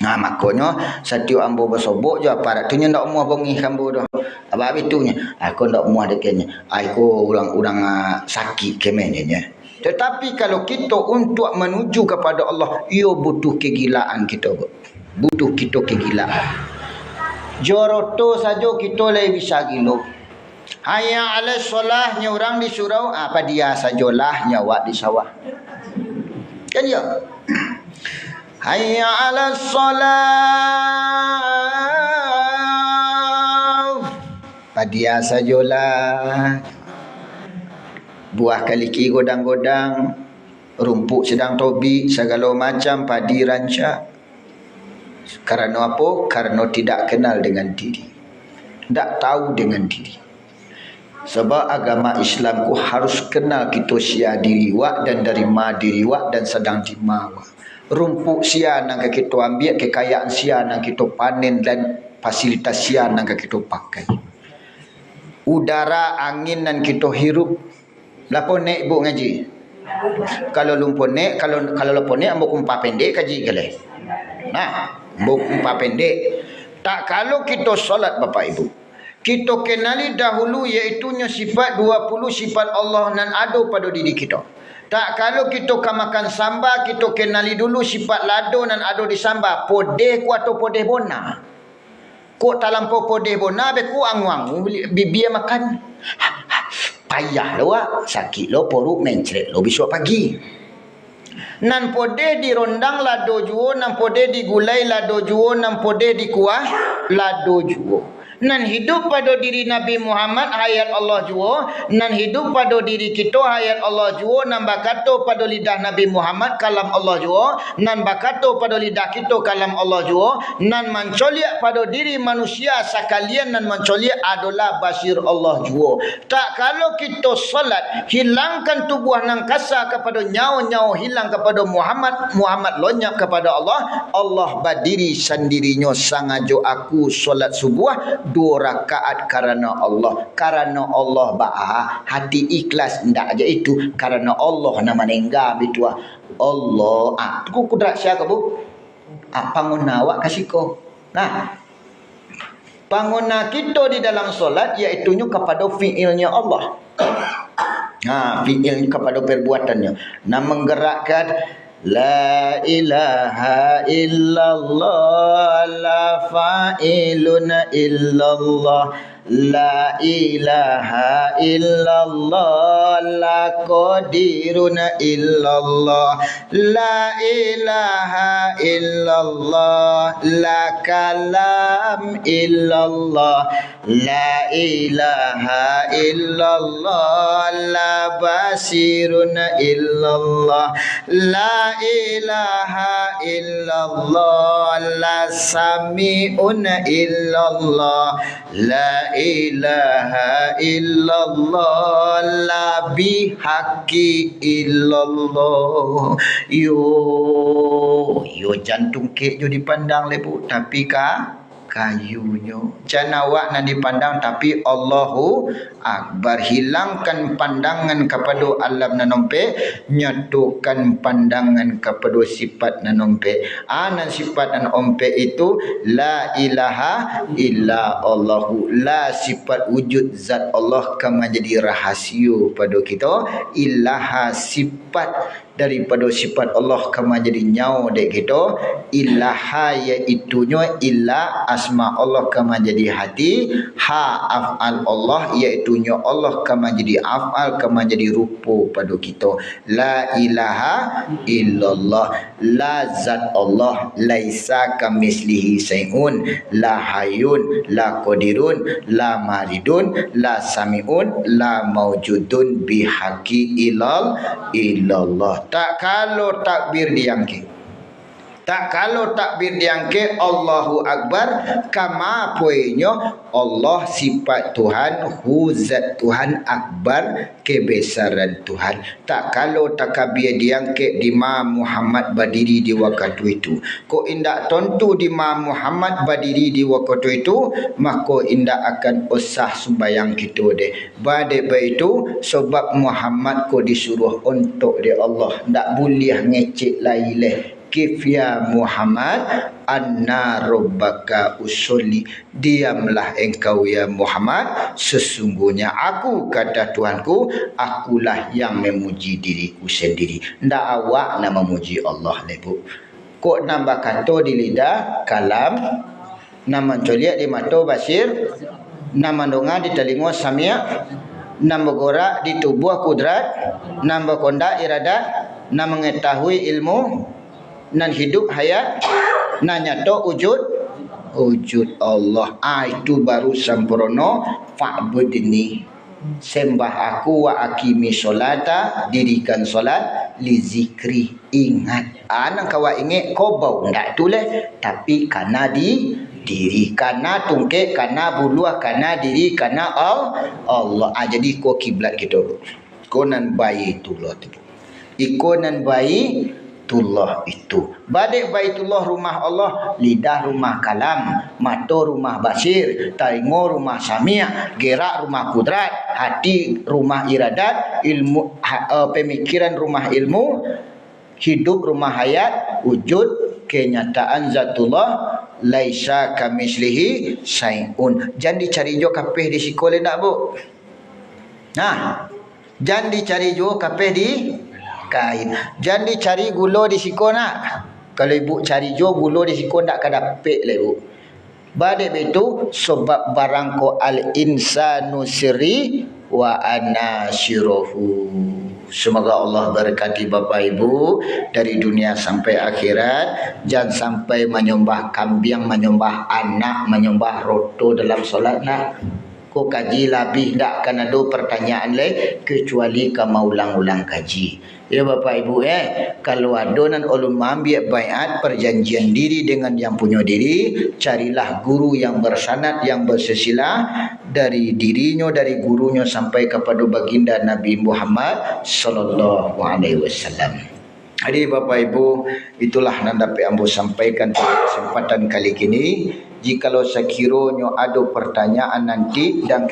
Makanya setiap ambo bersobok je aparat tu nya ndak muah bongih ambo dah. Bab itu nya aku ndak muah dekenya. Aku orang-orang sakit kemennya. Tetapi kalau kita untuk menuju kepada Allah, ia butuh kegilaan kita. Butuh kita kegilaan. Joroto saja kita lagi bisa gilo. Hayya 'ala solahnya orang di surau, apa dia sajalah nyawa di sawah. Kan ya? Hayya 'ala solah. Apa dia sajalah. Buah kaliki godang-godang, rumput sedang tobi, segala macam padi rancak. Karena apa? Karena tidak kenal dengan diri. Tak tahu dengan diri. Sebab agama Islam ku harus kenal kita sia diri wak dan dari ma diri wak dan sedang di ma wak. Rumput sia nang kita ambil, kekayaan sia nang kita panen dan fasilitas sia nang kita pakai. Udara, angin nang kita hirup. Lapo nek ibu ngaji? Kalau lumpur nek, kalau lapo nek ambok umpa pendek kaji kale. Nah, ambok umpa pendek. Tak kalau kita solat Bapak Ibu. Kita kenali dahulu iaitunya sifat 20 sifat Allah nan ada pada diri kita. Tak kalau kita makan samba, kita kenali dulu sifat lado nan ada di samba. Podeh ku atau podeh bona. Kok tak lampau podeh bona, be ku angu-angu biar makan. Payah lo wak, sakit lo, poruk mencret lo besok pagi. Nan podeh di rondang lado juo, nan podeh di gulai lado juo, nan podeh di kuah lado juo. Nan hidup pada diri Nabi Muhammad hayat Allah juo, nan hidup pada diri kita hayat Allah juo, nan bakato pada lidah Nabi Muhammad kalam Allah juo, nan bakato pada lidah kita kalam Allah juo, nan mencoliak pada diri manusia sekalian nan mencoliak adalah basir Allah juo. Tak kalau kita salat hilangkan tubuh nang kasa kepada nyawa-nyawa hilang kepada Muhammad, Muhammad lonyap kepada Allah, Allah berdiri sendirinya sangajo aku salat subuh 2 rakaat karena Allah. Karena Allah hati ikhlas ndak aja itu karena Allah nama nengga bitua. Allah ku kudrat siapa bu? Panguna awak kasih ko. Nah, panguna kita di dalam solat iaitunya kepada fiilnya Allah. Fiil kepada perbuatannya. Nah menggerakkan La ilaha illallah la fa'ilun illallah La ilaha illallah la qadirun illallah La ilaha illallah la kalam illallah La ilaha illallah la basirun illallah La ilaha illallah la sami'un illallah La ilaha illallah la bihaqi illallah. Yo jantung kek jo dipandang lebu tapi kayunya jangan awak nak dipandang tapi Allahu Akbar. Hilangkan pandangan kepada alam nanompe, nyatukan pandangan kepada sifat nanompe. Nan sifat nanompe itu la ilaha illa Allahu, la sifat wujud zat Allah kama jadi rahasia pada kita, ilaha sifat daripada sifat Allah kama jadi nyawa dek kita, ilaha iaitunya illa asma Allah kama jadi hati, af'al Allah iaitunya Allah kama jadi af'al kama jadi rupa pada kita. La ilaha illallah, la zat Allah laisa kamislihi syai'un, la hayyun la qadirun la maridun la sami'un la maujudun bihaqi illallah. Tak kalau takbir diangkat, tak kalau takbir diangkat Allahu Akbar kama poinnya Allah sifat Tuhan, zat Tuhan, akbar kebesaran Tuhan. Tak kalau takbir diangkat di Imam Muhammad berdiri di waktu itu, ko indak tentu di Imam Muhammad berdiri di waktu itu, maka indak akan usah sembahyang kita deh. Badai itu sebab Muhammad ko disuruh untuk dia Allah, ndak boleh ngecek lain kif ya Muhammad anna rabbaka usolli, diamlah engkau ya Muhammad, sesungguhnya aku kata Tuhanku, akulah yang memuji diriku sendiri, ndak awak nak memuji Allah lebu. Kok nambah kata di lidah kalam, nama coliak di mata basir, nama donga di telinga samia, nama gorak di tubuh kudrat, nama kondak iradat, nama mengetahui ilmu, nan hidup hayat, nan nyato wujud Allah. Itu baru sempurna. Fa'budni, sembah aku, wa akimi solata, dirikan solat, li zikri, ingat. Nang kawa ingat kau bau ndak tu leh, tapi karena diri. Karena tungkek, karena buluah, karena diri, karena Allah. Jadi ko kiblat kita. Ikonan Baitullah tu. Ikonan Baitullah itu. Balik Baitullah rumah Allah, lidah rumah kalam, mata rumah basir, telinga rumah sami', gerak rumah kudrat, hati rumah iradat, ilmu pemikiran rumah ilmu, hidup rumah hayat, wujud kenyataan zatullah, laisa kamislihi syai'un. Jangan dicari jo kapeh di sekolah nak bu. Nah, jangan dicari jo kapeh di kain. Jangan dicari gula di siko nak. Kalau ibu cari jo gula di siko tak kada pek lah ibu. Balik itu sebab barang ko al insanu sirri wa anasiruhu. Semoga Allah berkati Bapak Ibu dari dunia sampai akhirat. Jangan sampai menyembah kambing, menyembah anak, menyembah roto dalam solat nak. Ko kaji lebih tak kena ada pertanyaan leh kecuali kamu ulang-ulang kaji. Ya Bapak Ibu kalau ada nan ulun ambil baiat perjanjian diri dengan yang punya diri, carilah guru yang bersanad, yang bersesilah dari dirinya, dari gurunya sampai kepada baginda Nabi Muhammad sallallahu alaihi wasallam. Jadi Bapak Ibu, itulah yang dapat ambo sampaikan pada kesempatan kali ini. Jikalau sekiranya ada pertanyaan nanti dan